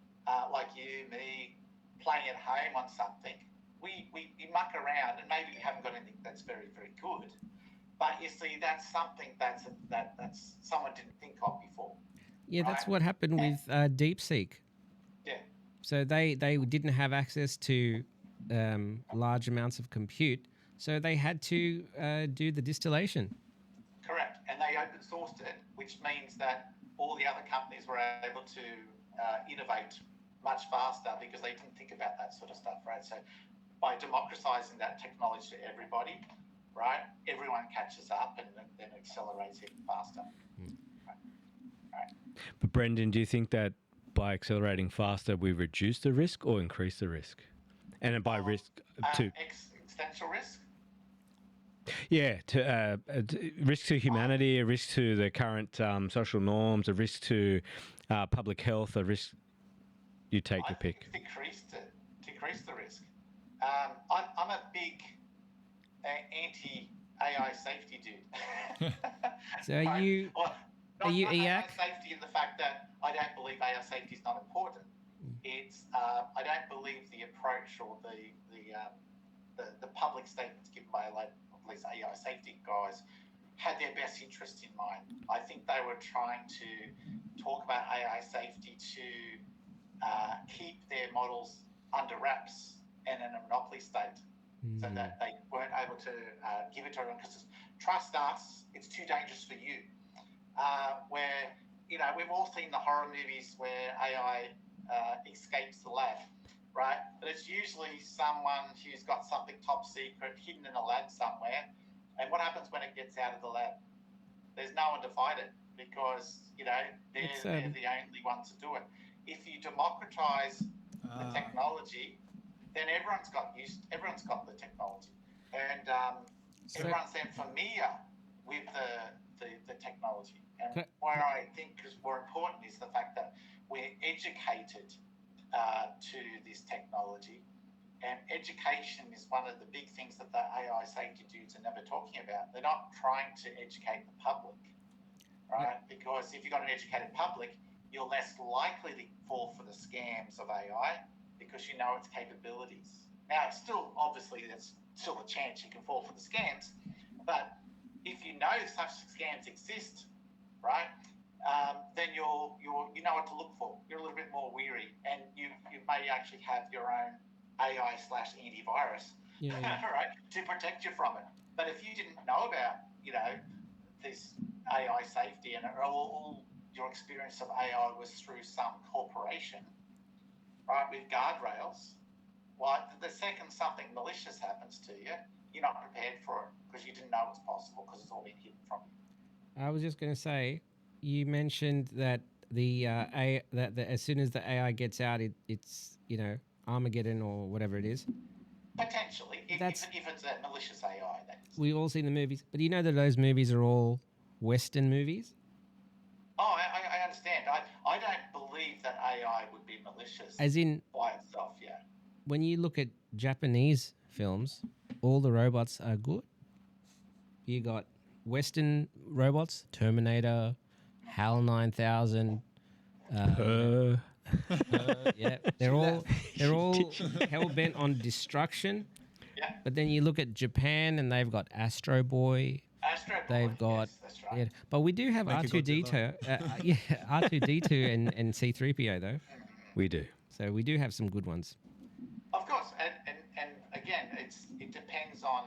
like you, me, playing at home on something. We muck around and maybe we haven't got anything that's very, very good. But you see, that's something that's someone didn't think of before. Yeah, that's right? what happened with DeepSeek. Yeah. So they didn't have access to large amounts of compute, so they had to do the distillation. Correct. And they open sourced it, which means that all the other companies were able to innovate much faster because they didn't think about that sort of stuff, right? So by democratizing that technology to everybody, right, everyone catches up and then accelerates even faster. Right. But Brendan, do you think that by accelerating faster, we reduce the risk or increase the risk? And by risk, to Existential risk? yeah, to risk to humanity, a risk to the current social norms, a risk to public health, a risk. You take your pick. Decrease the risk. I'm a big anti-AI safety dude. So are you AI EAC? safety in the fact that I don't believe AI safety is not important. It's I don't believe the approach or the public statements given by these AI safety guys had their best interest in mind. I think they were trying to talk about AI safety to keep their models under wraps and in a monopoly state, so that they weren't able to give it to everyone. Because trust us, it's too dangerous for you. Where we've all seen the horror movies where AI escapes the lab, right? But it's usually someone who's got something top secret hidden in a lab somewhere. And what happens when it gets out of the lab? There's no one to fight it because they're the only ones to do it. If you democratize the technology, then everyone's got the technology, and everyone's then familiar with the technology. And where I think is more important is the fact that we're educated to this technology, and education is one of the big things that the AI safety dudes are never talking about. They're not trying to educate the public, right? Because if you've got an educated public, you're less likely to fall for the scams of AI because you know its capabilities. Now, it's still, obviously, there's still a chance you can fall for the scams, but if you know such scams exist, right, then you know what to look for. You're a little bit more wary, and you may actually have your own AI/antivirus, right, to protect you from it. But if you didn't know about, this AI safety and all your experience of AI was through some corporation, right, with guardrails, well, the second something malicious happens to you, you're not prepared for it because you didn't know it was possible because it's all been hidden from you. I was just going to say, you mentioned that that as soon as the AI gets out, it's Armageddon or whatever it is. Potentially, if it's a malicious AI, that is. We've all seen the movies, but you know that those movies are all Western movies. Oh, I understand. I don't believe that AI would be malicious As in, by itself, yeah. When you look at Japanese films, all the robots are good. You got Western robots, Terminator, HAL 9000. Yeah, they're all hell bent on destruction. Yeah. But then you look at Japan, and they've got Astro Boy. Astro Boy, They've got yes, that's right. yeah, but we do have Mechagodzilla. R2D2, yeah, R2D2 and C3PO though. We do. So we do have some good ones. Of course, and again, it depends on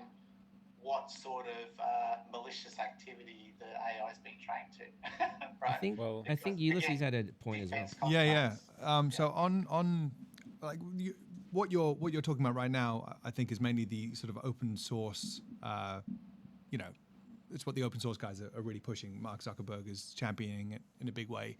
what sort of malicious activity the AI is being trained to, right? I think Ulysses had a point as well. Defense Yeah. contracts. So on like what you're talking about right now, I think is mainly the sort of open source. It's what the open source guys are really pushing. Mark Zuckerberg is championing it in a big way,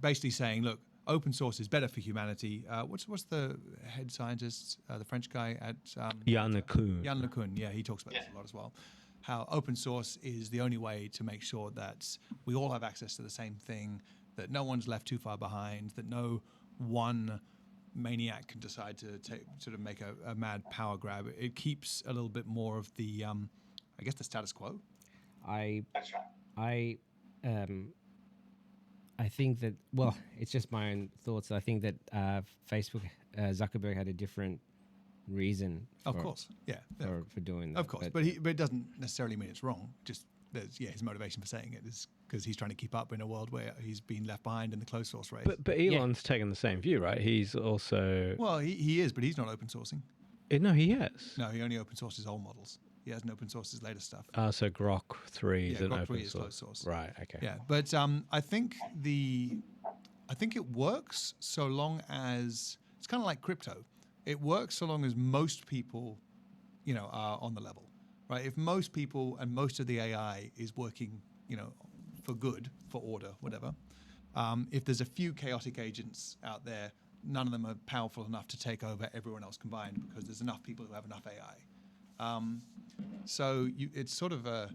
basically saying, look, open source is better for humanity. What's the head scientist, the French guy at Yann LeCun. Yann LeCun, yeah, he talks about this a lot as well. How open source is the only way to make sure that we all have access to the same thing, that no one's left too far behind, that no one maniac can decide to sort of make a mad power grab. It keeps a little bit more of the, I guess, the status quo. That's right. I think that, well, it's just my own thoughts. I think that Facebook, Zuckerberg had a different reason. Of course, yeah. For doing that. Of course, but it doesn't necessarily mean it's wrong. Just his motivation for saying it is because he's trying to keep up in a world where he's been left behind in the closed source race. But Elon's taken the same view, right? He's also... Well, he is, but he's not open sourcing. No, he has. No, he only open sources old models. He hasn't open sourced his latest stuff. So Grok 3 is an Grok 3 open is source. closed source. Right, okay. Yeah, but I think it works so long as it's kind of like crypto. It works so long as most people, are on the level, right? If most people and most of the AI is working, for good, for order, whatever. If there's a few chaotic agents out there, none of them are powerful enough to take over everyone else combined because there's enough people who have enough AI. So it's sort of a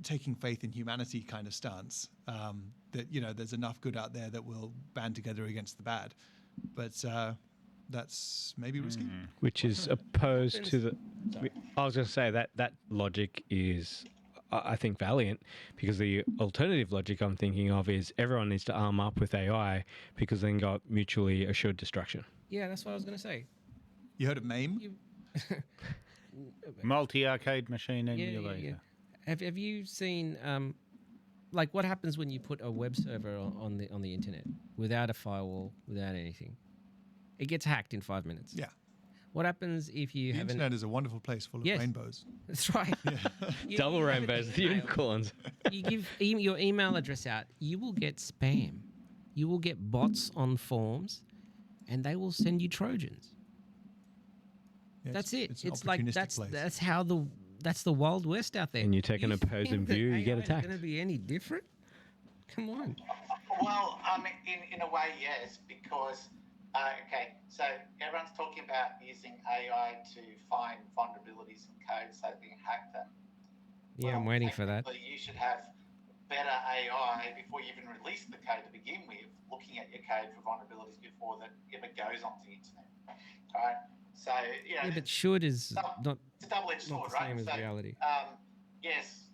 taking faith in humanity kind of stance, that there's enough good out there that will band together against the bad, but that's maybe risky. Which is opposed to the... I was going to say that logic is, I think, valiant, because the alternative logic I'm thinking of is everyone needs to arm up with AI because then got mutually assured destruction. Yeah, that's what I was going to say. You heard of MAME? Multi-arcade machine emulator. Yeah. Have you seen like what happens when you put a web server on the internet without a firewall, without anything? It gets hacked in 5 minutes. Yeah. What happens if you The have internet is a wonderful place full of Yes. rainbows. That's right. Double you have an rainbows, the email. unicorns. You give your email address out, you will get spam. You will get bots on forms, and they will send you Trojans. Yeah, That's it. It's, an It's like opportunistic place. that's the Wild West out there. And you take an You opposing think that view, you get AI is attacked. going to be any different? Come on. Well, in a way, yes, because so everyone's talking about using AI to find vulnerabilities in code so they can hack them. Yeah, I'm waiting for that. Technically, you should have better AI before you even release the code to begin with, looking at your code for vulnerabilities before that ever goes onto the internet. All right. So Yeah, but should is not it's a double-edged not sword, the same right? as reality. Yes,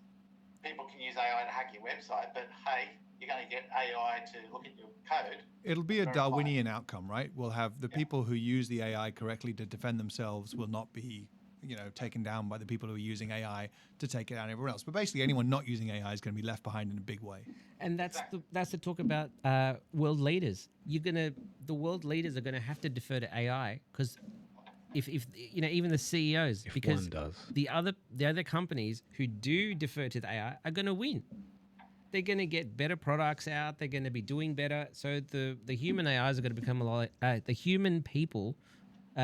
people can use AI to hack your website, but hey, you're going to get AI to look at your code. It'll be a verify. Darwinian outcome, right? We'll have the people who use the AI correctly to defend themselves will not be, taken down by the people who are using AI to take it down everyone else. But basically, anyone not using AI is going to be left behind in a big way. And that's the talk about world leaders. The world leaders are going to have to defer to AI because if even the CEOs, If because one does. the other companies who do defer to the AI are going to win. They're going to get better products out. They're going to be doing better. So the human AIs are going to become the human people.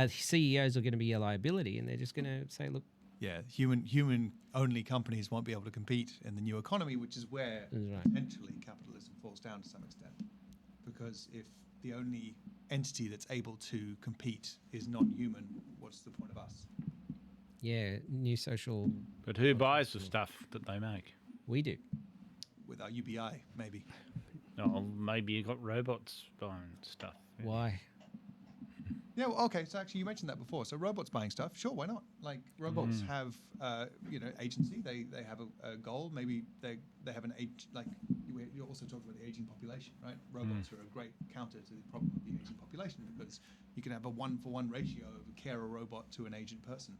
CEOs are going to be a liability, and they're just going to say, look. Yeah, human-only companies won't be able to compete in the new economy, which is where That's right. potentially capitalism falls down to some extent. Because if the only entity that's able to compete is non-human, what's the point of us? Yeah, new social. But who buys the stuff that they make? We do. With our UBI, maybe. Oh, maybe you got robots buying stuff. Yeah. Why? Yeah, well, okay. So actually, you mentioned that before. So robots buying stuff, sure, why not? Like robots have, agency. They have a goal. Maybe they have an age. Like you also talked about the aging population, right? Robots are a great counter to the problem of the aging population because you can have a 1-for-1 ratio of a carer robot to an agent person.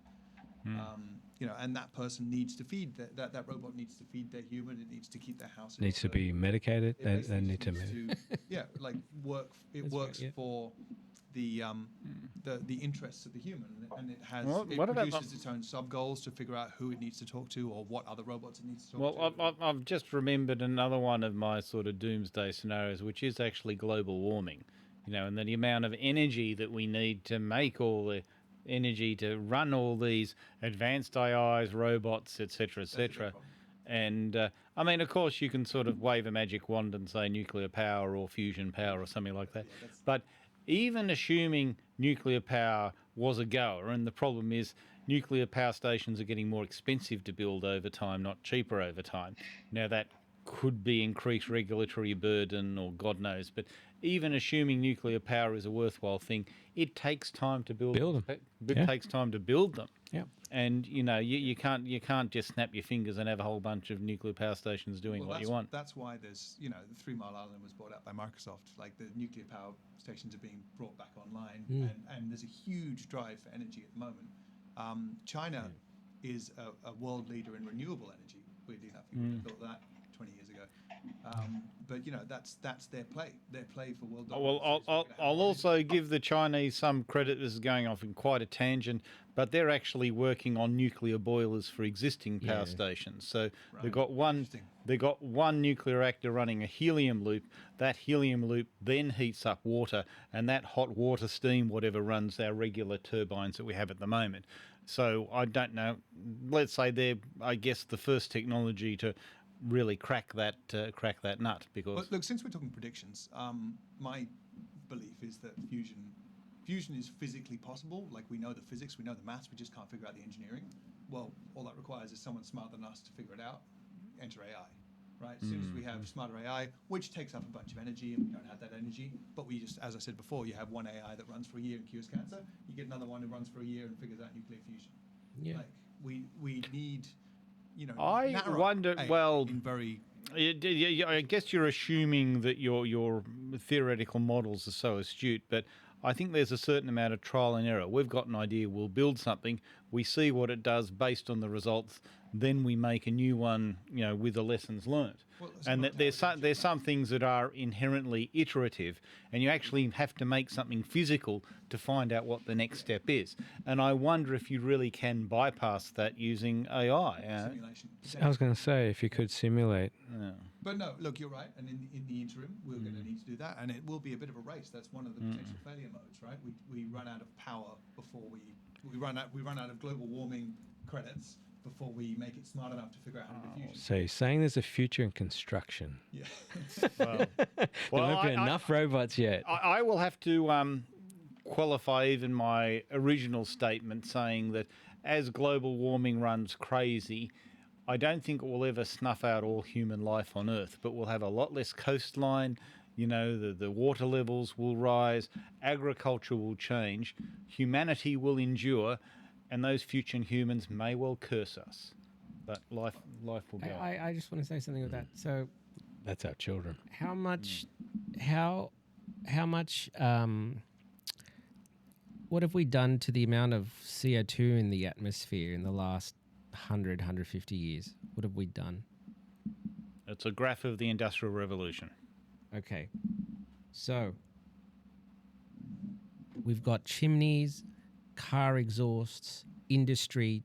And that person needs to feed that robot needs to feed their human. It needs to keep their house. Needs to be medicated. They need to work. It That's works right, yeah. for the interests of the human, and it has Well, it what about produces its own sub goals to figure out who it needs to talk to or what other robots it needs to talk Well, to. I've just remembered another one of my sort of doomsday scenarios, which is actually global warming. And the amount of energy that we need to make all the energy to run all these advanced AIs, robots, etc., etc. And I mean, of course, you can sort of wave a magic wand and say nuclear power or fusion power or something like that. But even assuming nuclear power was a goer, and the problem is nuclear power stations are getting more expensive to build over time, not cheaper over time. Now, that could be increased regulatory burden or God knows, but even assuming nuclear power is a worthwhile thing, it takes time to build them. It takes time to build them. Yeah. And you can't just snap your fingers and have a whole bunch of nuclear power stations doing what you want. That's why there's the 3 Mile Island was bought out by Microsoft. Like the nuclear power stations are being brought back online, and there's a huge drive for energy at the moment. China is a world leader in renewable energy. Weirdly enough, you would have thought that 20 years ago. But that's their play. Their play for world dominance. Well, I'll also give the Chinese some credit. This is going off in quite a tangent, but they're actually working on nuclear boilers for existing power stations. So they've got one nuclear reactor running a helium loop. That helium loop then heats up water, and that hot water steam, whatever, runs our regular turbines that we have at the moment. So I don't know. Let's say they're, I guess, the first technology to really crack that nut. Because But look, since we're talking predictions, my belief is that fusion is physically possible. Like we know the physics, we know the maths, we just can't figure out the engineering. Well, all that requires is someone smarter than us to figure it out. Enter AI, right? As soon as we have smarter AI, which takes up a bunch of energy, and we don't have that energy, but we just, as I said before, you have one AI that runs for a year and cures cancer. You get another one who runs for a year and figures out nuclear fusion. Yeah. Like we need. I narrow wonder. AI Well, in very I guess you're assuming that your theoretical models are so astute, but I think there's a certain amount of trial and error. We've got an idea, we'll build something, we see what it does based on the results, then we make a new one, with the lessons learnt. Well, And that there's some things that are inherently iterative, and you actually have to make something physical to find out what the next step is. And I wonder if you really can bypass that using AI. simulation. I was going to say, if you could simulate. But no, look, you're right. And in the interim, we're going to need to do that, and it will be a bit of a race. That's one of the potential failure modes, right? We run out of power before we run out of global warming credits before we make it smart enough to figure out how to do fusion. So you're saying there's a future in construction. Yeah. There won't be enough robots yet. I will have to qualify even my original statement saying that as global warming runs crazy, I don't think it will ever snuff out all human life on Earth, but we'll have a lot less coastline. The water levels will rise, agriculture will change, humanity will endure, and those future humans may well curse us. But life will go on. I just want to say something with that. So That's our children. how much what have we done to the amount of CO2 in the atmosphere in the last 150 years? What have we done? It's a graph of the Industrial Revolution. Okay. So we've got chimneys, car exhausts, industry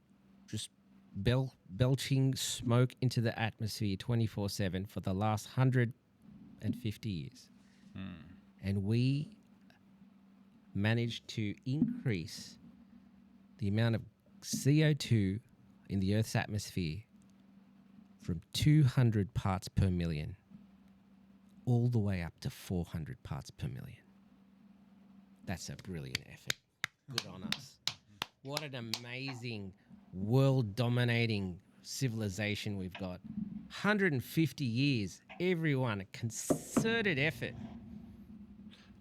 just belching smoke into the atmosphere 24/7 for the last 150 years. And we managed to increase the amount of CO2 in the Earth's atmosphere from 200 parts per million all the way up to 400 parts per million. That's a brilliant effort. Good on us. What an amazing world-dominating civilization we've got. 150 years, everyone, a concerted effort.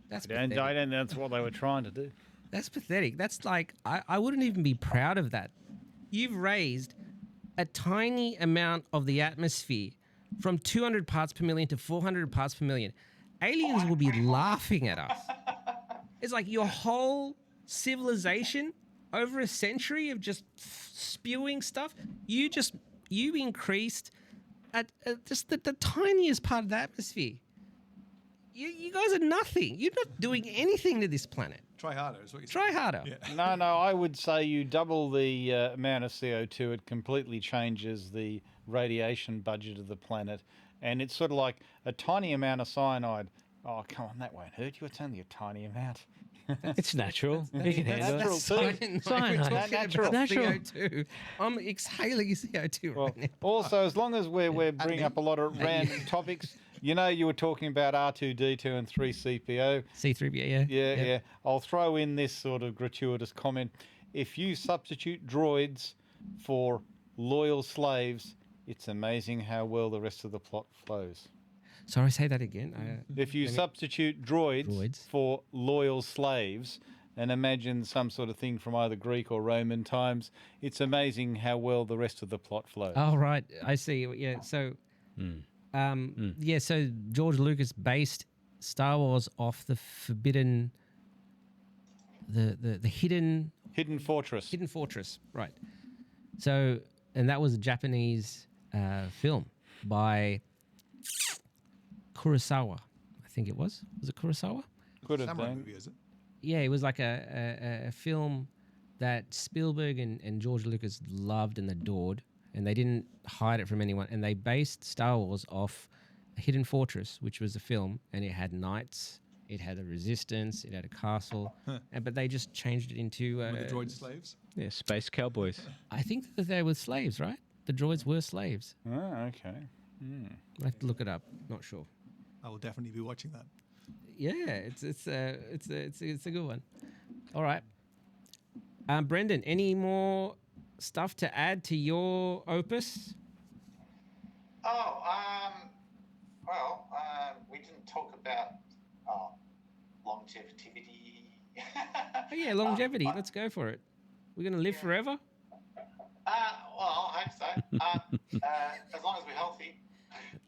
That's pathetic. And that's what they were trying to do. That's pathetic. That's like, I wouldn't even be proud of that. You've raised a tiny amount of the atmosphere from 200 parts per million to 400 parts per million. Aliens will be laughing at us. It's like your whole civilization over a century of just spewing stuff. You increased at just the tiniest part of the atmosphere. You guys are nothing. You're not doing anything to this planet. Try harder is what you Try harder. Yeah. No, I would say you double the amount of CO2, it completely changes the radiation budget of the planet. And it's sort of like a tiny amount of cyanide. Oh, come on, that won't hurt you. It's only a tiny amount. It's natural. You can handle natural it. too. Cyanide. We're talking Natural. about Natural. CO2. I'm exhaling CO2 Well, right now. also, as long as we're bringing up a lot of random topics, you know, you were talking about R2D2 and 3CPO. C3PO, yeah. Yeah. I'll throw in this sort of gratuitous comment. If you substitute droids for loyal slaves, it's amazing how well the rest of the plot flows. Sorry, say that again. If you substitute droids for loyal slaves and imagine some sort of thing from either Greek or Roman times, it's amazing how well the rest of the plot flows. Oh, right. I see. Yeah. So, yeah. So George Lucas based Star Wars off the forbidden, the hidden Fortress. Hidden Fortress. Right. So, and that was a Japanese film by Kurosawa, I think it was. Was it Kurosawa? Could have Samurai been. movie, is it? Yeah, it was like a film that Spielberg and George Lucas loved and adored, and they didn't hide it from anyone. And they based Star Wars off Hidden Fortress, which was a film, and it had knights, it had a resistance, it had a castle, but they just changed it into... Were the droid slaves? Yeah, space cowboys. I think that they were slaves, right? The droids were slaves. Oh, okay. I have to look it up. Not sure. I will definitely be watching that. Yeah, it's a good one. All right, Brendan, any more stuff to add to your opus? Well, we didn't talk about longevity. Oh yeah, longevity. Let's go for it. We're gonna live forever. Well, I hope so. As long as we're healthy.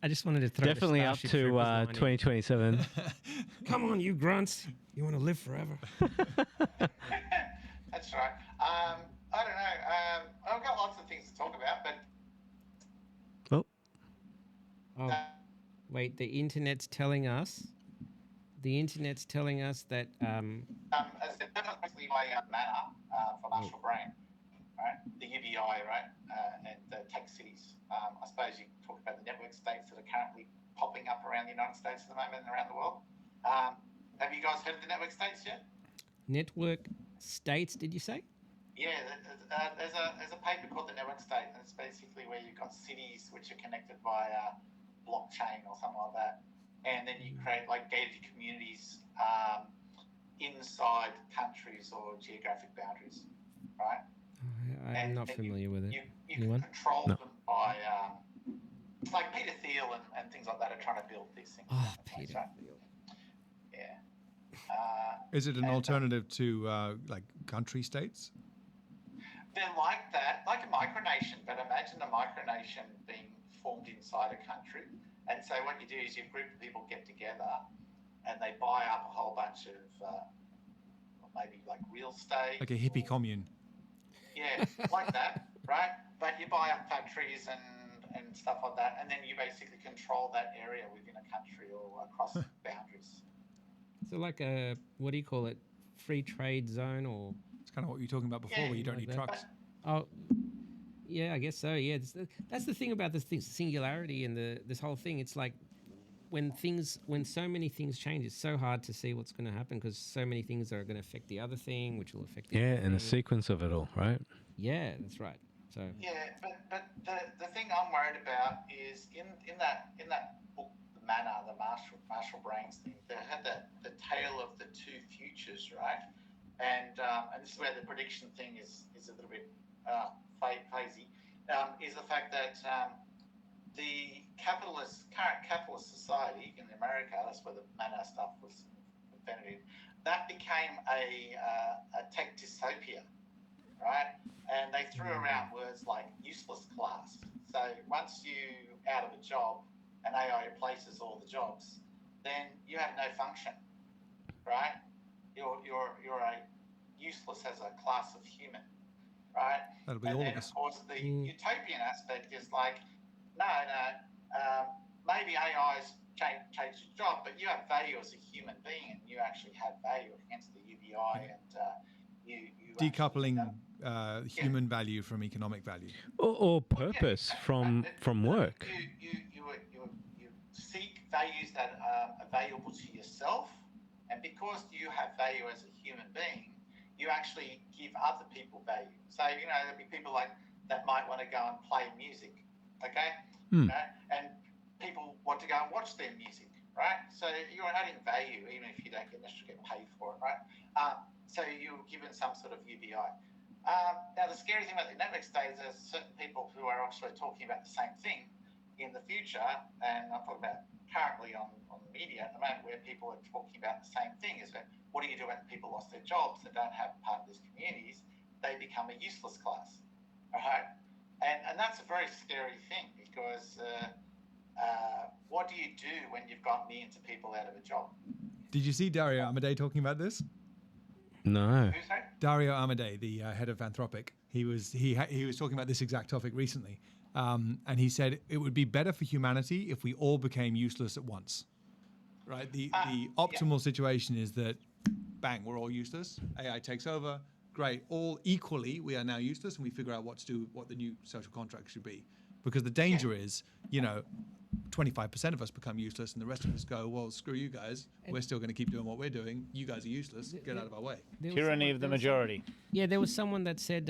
I just wanted to throw the Definitely up Starship to Troopers line in. 2027. Come on, you grunts! You want to live forever? That's right. I don't know. I've got lots of things to talk about, but Oh, Oh, wait. The internet's telling us that as I said, that's basically my manner for Marshall Brain, right? The UBI, right? And the tech cities. I suppose you talk about the network states that are currently popping up around the United States at the moment and around the world. Have you guys heard of the network states yet? network states. Did you say? Yeah, there's a paper called the network state, and it's basically where you've got cities which are connected via blockchain or something like that, and then you create like gated communities inside countries or geographic boundaries, right? I'm not familiar with it. You Anyone? can control them by like Peter Thiel and things like that are trying to build these things. Oh, Peter. Right? Yeah. Is it an alternative to like country states? They're like that, like a micronation, but imagine a micronation being formed inside a country. And so what you do is you group of people get together and they buy up a whole bunch of maybe like real estate. Like a hippie commune? Yeah, like that, right? But you buy up factories and stuff like that, and then you basically control that area within a country or across boundaries. So like a, what do you call it? Free trade zone or... It's kind of what you were talking about before, where you don't like need that. trucks. Oh, yeah, I guess so. Yeah, that's the thing about this thing, singularity and this whole thing. It's like when so many things change, it's so hard to see what's going to happen because so many things are going to affect the other thing, which will affect the yeah, other and the thing. sequence of it all, right? Yeah, that's right. So Yeah, but the thing I'm worried about is in that book, the manner, the Marshall Brains thing, they had the tale of the two futures, right? And this is where the prediction thing is a little bit hazy. Is the fact that the current capitalist society in America, that's where the manner stuff was invented, that became a tech dystopia, right? And they threw around words like useless class. So once you out of a job and AI replaces all the jobs, then you have no function, right? You're a useless as a class of human, right? That'll be and all then, of us. of course, the utopian aspect is like, no, maybe AI's changed your job, but you have value as a human being, and you actually have value, hence the UBI, and you Decoupling actually, human value from economic value. Or purpose from work. You seek values that are valuable to yourself, and because you have value as a human being, you actually give other people value. So, there'll be people like that might want to go and play music, okay? And people want to go and watch their music, right? So you're adding value even if you don't necessarily get paid for it, right? So you're given some sort of UBI. Now, the scary thing about the network state is there's certain people who are actually talking about the same thing in the future, and I'm talking about currently on the media at the moment, where people are talking about the same thing, is that what do you do when people lost their jobs that don't have part of these communities? They become a useless class, right? And that's a very scary thing, because what do you do when you've got millions of people out of a job? Did you see Dario Amodei talking about this? No. Who's that? Dario Amodei, the head of Anthropic, he was talking about this exact topic recently, and he said it would be better for humanity if we all became useless at once. Right? The optimal situation is that, bang, we're all useless. AI takes over. Great, all equally, we are now useless, and we figure out what to do, what the new social contract should be. Because the danger is, 25% of us become useless, and the rest of us go, well, screw you guys. We're still going to keep doing what we're doing. You guys are useless. Get out of our way. Tyranny of the majority. Yeah, there was someone that said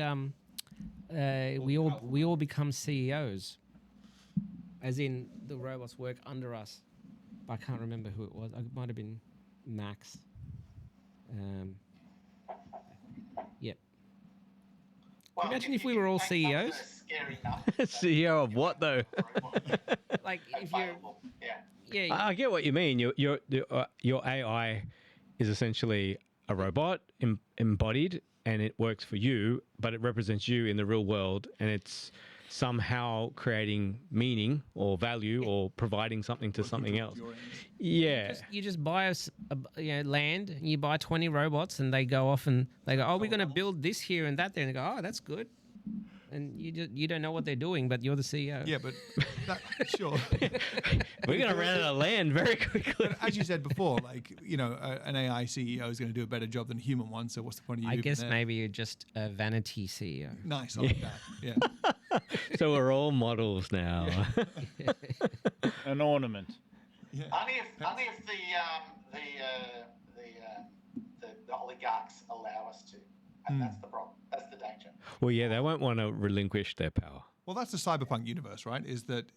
we all become CEOs, as in the robots work under us. I can't remember who it was. It might have been Max. Yep. Well, Imagine if we were all CEOs. Scary enough, CEO of what though? Like if you're, yeah, I get what you mean. Your AI is essentially a robot embodied, and it works for you, but it represents you in the real world, and it's somehow creating meaning or value or providing something to something else. Yeah. you just buy land, and you buy 20 robots, and they go off and they go, oh, we're going to build this here and that there, and they go, oh, that's good. And you don't know what they're doing, but you're the CEO. Yeah, but sure. We're going to run out of land very quickly. But as you said before, an AI CEO is going to do a better job than a human one. So what's the point of you? I guess maybe you're just a vanity CEO. Nice, I like that. Yeah. So we're all models now. An ornament. Yeah. Only if the oligarchs allow us to, and that's the problem. That's the danger. Well, yeah, they won't want to relinquish their power. Well, that's the cyberpunk universe, right? Is that,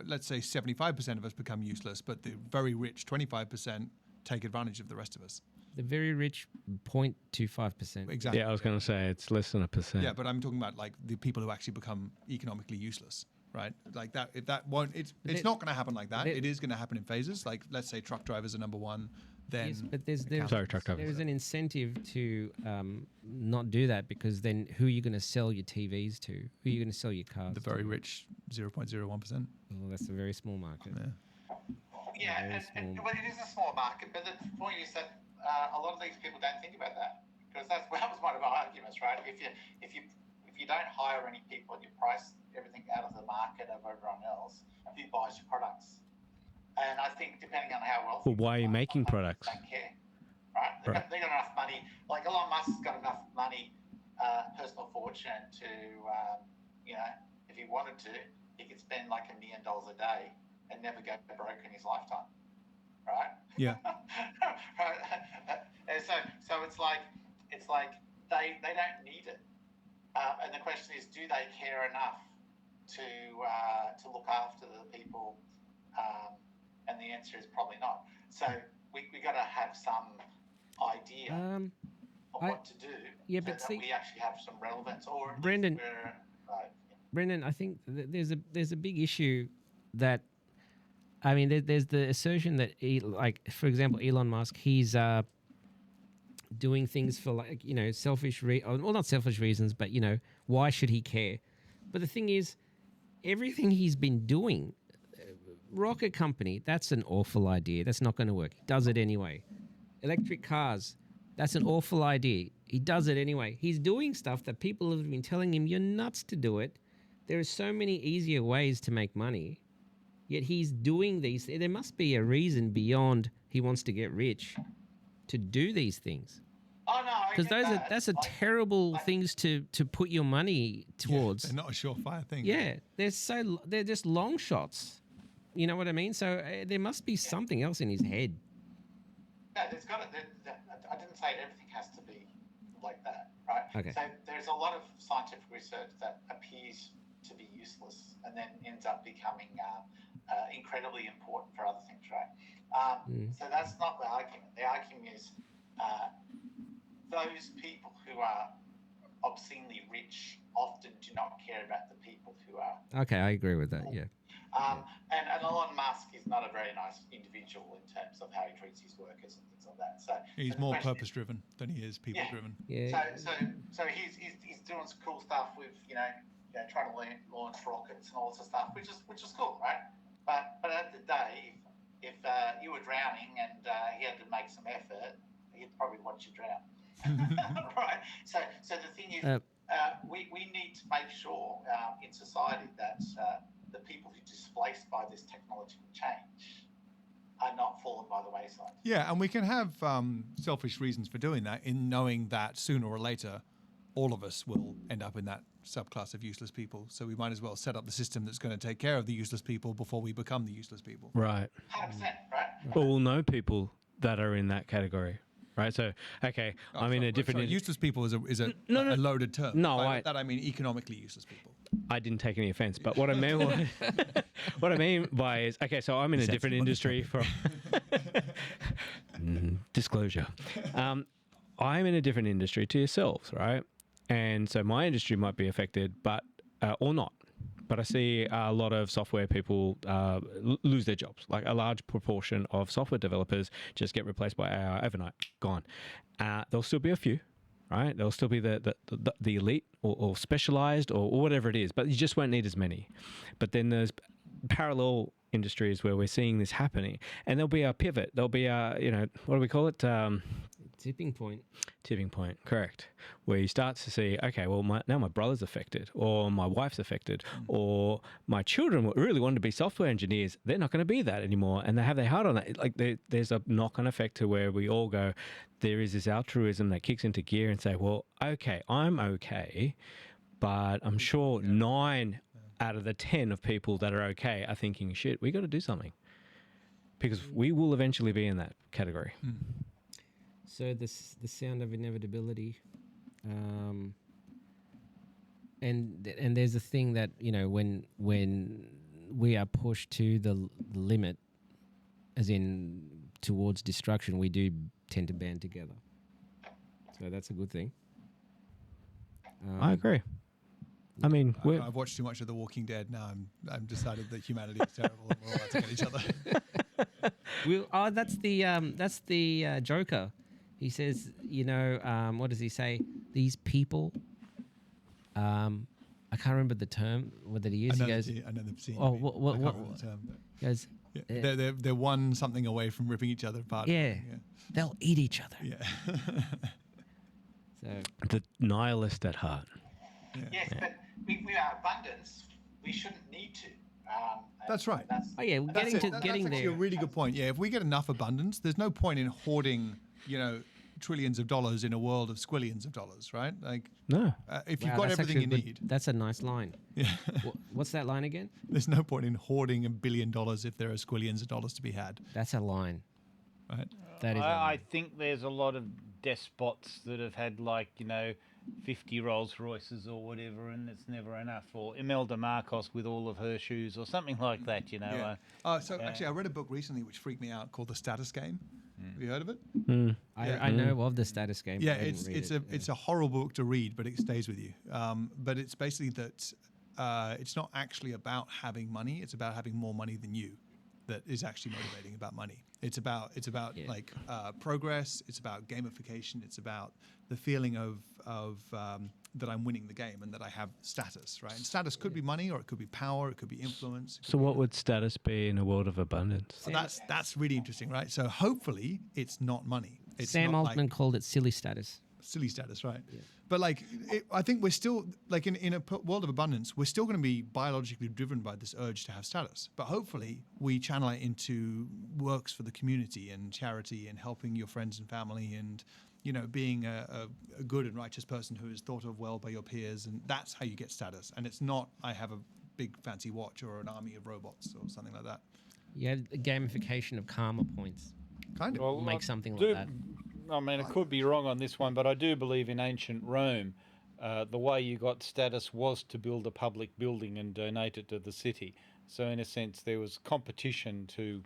let's say 75% of us become useless, but the very rich 25% take advantage of the rest of us. The very rich 0.25%. Exactly. Yeah, I was going to say it's less than 1%. Yeah, but I'm talking about like the people who actually become economically useless, right? Like that, if that won't, it's not going to happen like that. It is going to happen in phases. Like, let's say truck drivers are number one. Then Yes, but there's truck drivers. there's an incentive to not do that, because then who are you going to sell your TVs to? Who are you going to sell your cars the to? very rich 0.01%. Well, that's a very small market. Yeah, Very well, it is a small market, but the point is that a lot of these people don't think about that, because that was one of our arguments, right? If you don't hire any people and you price everything out of the market of everyone else, who buys your products? And I think depending on how wealthy. Well, why are you making products? Don't care, right? They got enough money. Like Elon Musk's got enough money, personal fortune to, if he wanted to, he could spend like $1 million a day and never go broke in his lifetime, right? Yeah. Right? And so it's like they don't need it, and the question is, do they care enough to look after the people? And the answer is probably not. So we got to have some idea of what to do. Yeah, so but that see, we actually have some relevance. Or Brendan, I think there's a big issue that, I mean, there's the assertion that, for example, Elon Musk, he's doing things for like, selfish well, not selfish reasons, but why should he care? But the thing is, everything he's been doing, rocket company, that's an awful idea. That's not going to work. He does it anyway. Electric cars, that's an awful idea. He does it anyway. He's doing stuff that people have been telling him, you're nuts to do it. There are so many easier ways to make money. Yet he's doing these. There must be a reason beyond he wants to get rich to do these things. Oh no, Because that's a terrible things to put your money towards. They're not a surefire thing. Yeah, they're just long shots. You know what I mean? So there must be something else in his head. No, there's got to. I didn't say everything has to be like that, right? Okay. So there's a lot of scientific research that appears to be useless and then ends up becoming incredibly important for other things, right? So that's not the argument. The argument is those people who are obscenely rich often do not care about the people who are. Okay, I agree with that. Yeah. And Elon Musk is not a very nice individual in terms of how he treats his workers and things like that. So He's the more question is- purpose-driven than he is people-driven. Yeah. So he's doing some cool stuff with trying to launch rockets and all sorts of stuff, which is cool, right? But at the day, if you were drowning and he had to make some effort, he'd probably watch you drown, right? So the thing is, we need to make sure in society that the people who are displaced by this technological change are not fallen by the wayside. Yeah, and we can have selfish reasons for doing that in knowing that sooner or later all of us will end up in that subclass of useless people. So we might as well set up the system that's going to take care of the useless people before we become the useless people. Right. 100%, right? Well, we'll know people that are in that category, right? So, okay, I'm in a different... useless people is a No. loaded term. No, By that I mean economically useless people. I didn't take any offense, but what I mean what I mean by is, okay, so I'm in a different industry from disclosure. I'm in a different industry to yourselves, right? And so my industry might be affected, but or not. But I see a lot of software people lose their jobs. Like a large proportion of software developers just get replaced by AI overnight, gone. There'll still be a few, right? There'll still be the elite or specialized or whatever it is, but you just won't need as many. But then there's parallel industries where we're seeing this happening, and there'll be a pivot. There'll be a, what do we call it? Tipping point. Tipping point, correct. Where you start to see, okay, well, now my brother's affected, or my wife's affected, or my children really wanted to be software engineers. They're not going to be that anymore, and they have their heart on that. Like there's a knock-on effect to where we all go, there is this altruism that kicks into gear and say, well, okay, I'm okay, but I'm sure 9 out of the 10 of people that are okay are thinking, shit, we got to do something, because we will eventually be in that category. So the sound of inevitability, and there's a thing that when we are pushed to the limit, as in towards destruction, we do tend to band together. So that's a good thing. I agree. I mean, I've watched too much of The Walking Dead. Now I'm decided that humanity is terrible and we're all out to get each other. That's the Joker. He says, what does he say? These people, I can't remember the term that he used. I know they've seen. Oh, what the term, he goes, they're one something away from ripping each other apart. Yeah, they'll eat each other. Yeah. So the nihilist at heart. Yes, but we are abundance. We shouldn't need to. That's right. That's we're getting That's actually there. a really good point. Yeah, if we get enough abundance, there's no point in hoarding, trillions of dollars in a world of squillions of dollars, right? Like, No. if you've Wow, got that's everything you actually a need, That's a nice line. yeah, What's that line again? there's no point in hoarding $1 billion if there are squillions of dollars to be had, That's a line. right? That is. I think there's a lot of despots that have had 50 Rolls Royces or whatever, and it's never enough. Or Imelda Marcos with all of her shoes, or something like that. Yeah. Actually, I read a book recently which freaked me out called The Status Game. Have you heard of it? I know of the status game. Yeah, but I didn't read it. it's a horrible book to read, but it stays with you. But it's basically that it's not actually about having money; it's about having more money than you. that is actually motivating about money. It's about Yeah. like progress. It's about gamification. It's about the feeling of that I'm winning the game and that I have status, right? And status could be money, or it could be power, it could be influence. So what would status be in a world of abundance? So that's really interesting, right? So hopefully it's not money. It's Sam not Altman called it silly status. silly status, right? But like, I think we're still like in a world of abundance, we're still going to be biologically driven by this urge to have status. But hopefully, we channel it into works for the community and charity and helping your friends and family and being a good and righteous person who is thought of well by your peers, and that's how you get status. And it's not I have a big fancy watch or an army of robots or something like that. Yeah, the gamification of karma points. Kind of. Well, Make I something do- like that. I mean, I could be wrong on this one, but I do believe in ancient Rome, the way you got status was to build a public building and donate it to the city. So in a sense, there was competition to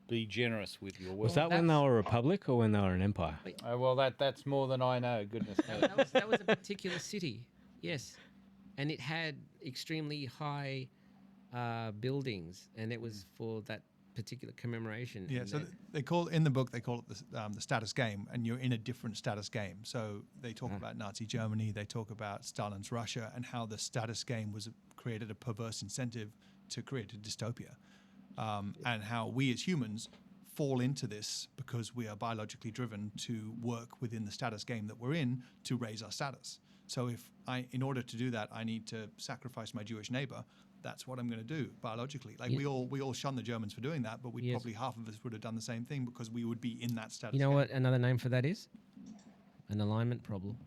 be generous with your Was wealth. that when they were a republic or when they were an empire? Well, that's more than I know. Goodness knows. That was a particular city, yes, and it had extremely high buildings, and it was for that particular commemoration. Yeah, and so that- they call in the book they call it the status game, and you're in a different status game. So they talk about Nazi Germany, they talk about Stalin's Russia, and how the status game created a perverse incentive to create a dystopia, and how we as humans fall into this because we are biologically driven to work within the status game that we're in to raise our status. So in order to do that, I need to sacrifice my Jewish neighbor. That's what I'm going to do biologically. Like Yeah. we all shun the Germans for doing that, but Yes. probably half of us would have done the same thing because we would be in that status. you know game. what another name for that is? An alignment problem.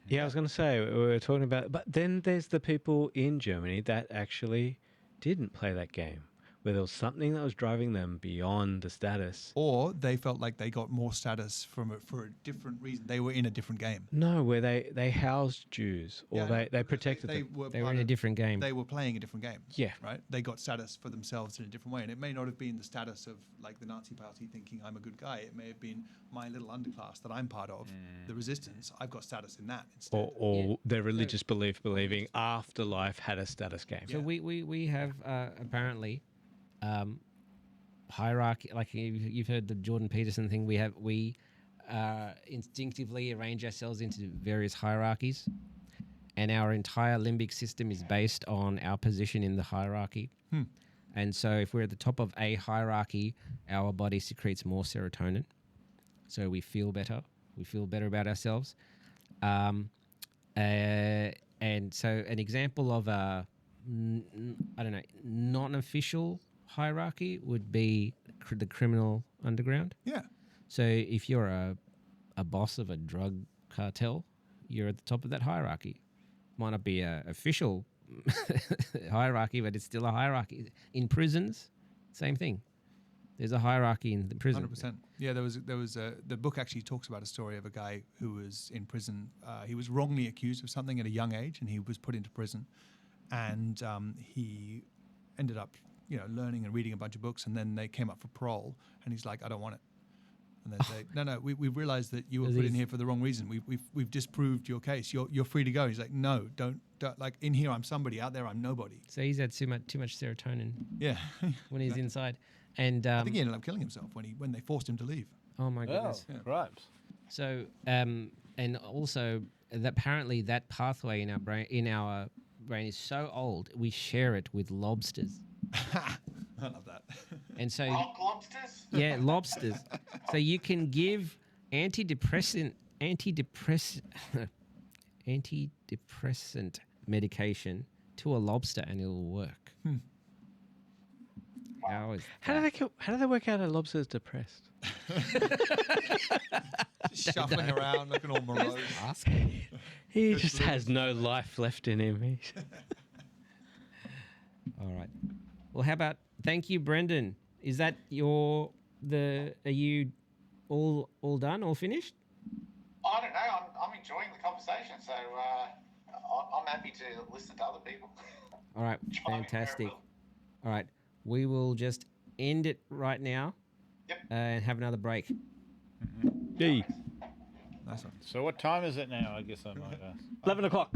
Yeah, I was going to say, we were talking about, but then there's the people in Germany that actually didn't play that game, where there was something that was driving them beyond the status. Or they felt like they got more status for a different reason. They were in a different game. No, where they housed Jews, or Yeah, they because protected they them. were They were part in a of- different game. They were playing a different game. Yeah. Right? They got status for themselves in a different way. And it may not have been the status of like the Nazi party thinking I'm a good guy. It may have been my little underclass that I'm part of, the resistance. I've got status in that instead. Or their religious belief believing afterlife had a status game. So we have apparently hierarchy. Like you've heard the Jordan Peterson thing. We instinctively arrange ourselves into various hierarchies, and our entire limbic system is based on our position in the hierarchy. And so if we're at the top of a hierarchy, our body secretes more serotonin, so we feel better. We feel better about ourselves. And so an example of a non-official hierarchy would be the criminal underground. Yeah. So if you're a boss of a drug cartel, you're at the top of that hierarchy. Might not be a official hierarchy, but it's still a hierarchy. In prisons, same thing. There's a hierarchy in the prison. 100%. Yeah, there was the book actually talks about a story of a guy who was in prison. He was wrongly accused of something at a young age, and he was put into prison. And he ended up, learning and reading a bunch of books, and then they came up for parole, and he's like, I don't want it. And they say, no, we realized that you were put in here for the wrong reason. We've disproved your case. You're free to go. He's like, no, don't like in here I'm somebody, out there I'm nobody. So he's had too much serotonin Yeah. when he's inside. And I think he ended up killing himself when they forced him to leave. oh my Oh, goodness. right. So and also that apparently that pathway in our brain is so old we share it with lobsters. I love that. And so Rock lobsters? yeah, lobsters. So you can give antidepressant medication to a lobster and it'll work. How is How do they work out a lobster's depressed? Shuffling around, looking all morose. He just has no life left in him. All right. Well, how about thank you, Brendan. Is that are you all done, all finished? I don't know. I'm enjoying the conversation, so I'm happy to listen to other people. All right, Chime in fantastic. wherever. All right, we will just end it right now. Yep. And have another break. Yay. Nice one. So what time is it now? I guess I might ask. 11 o'clock.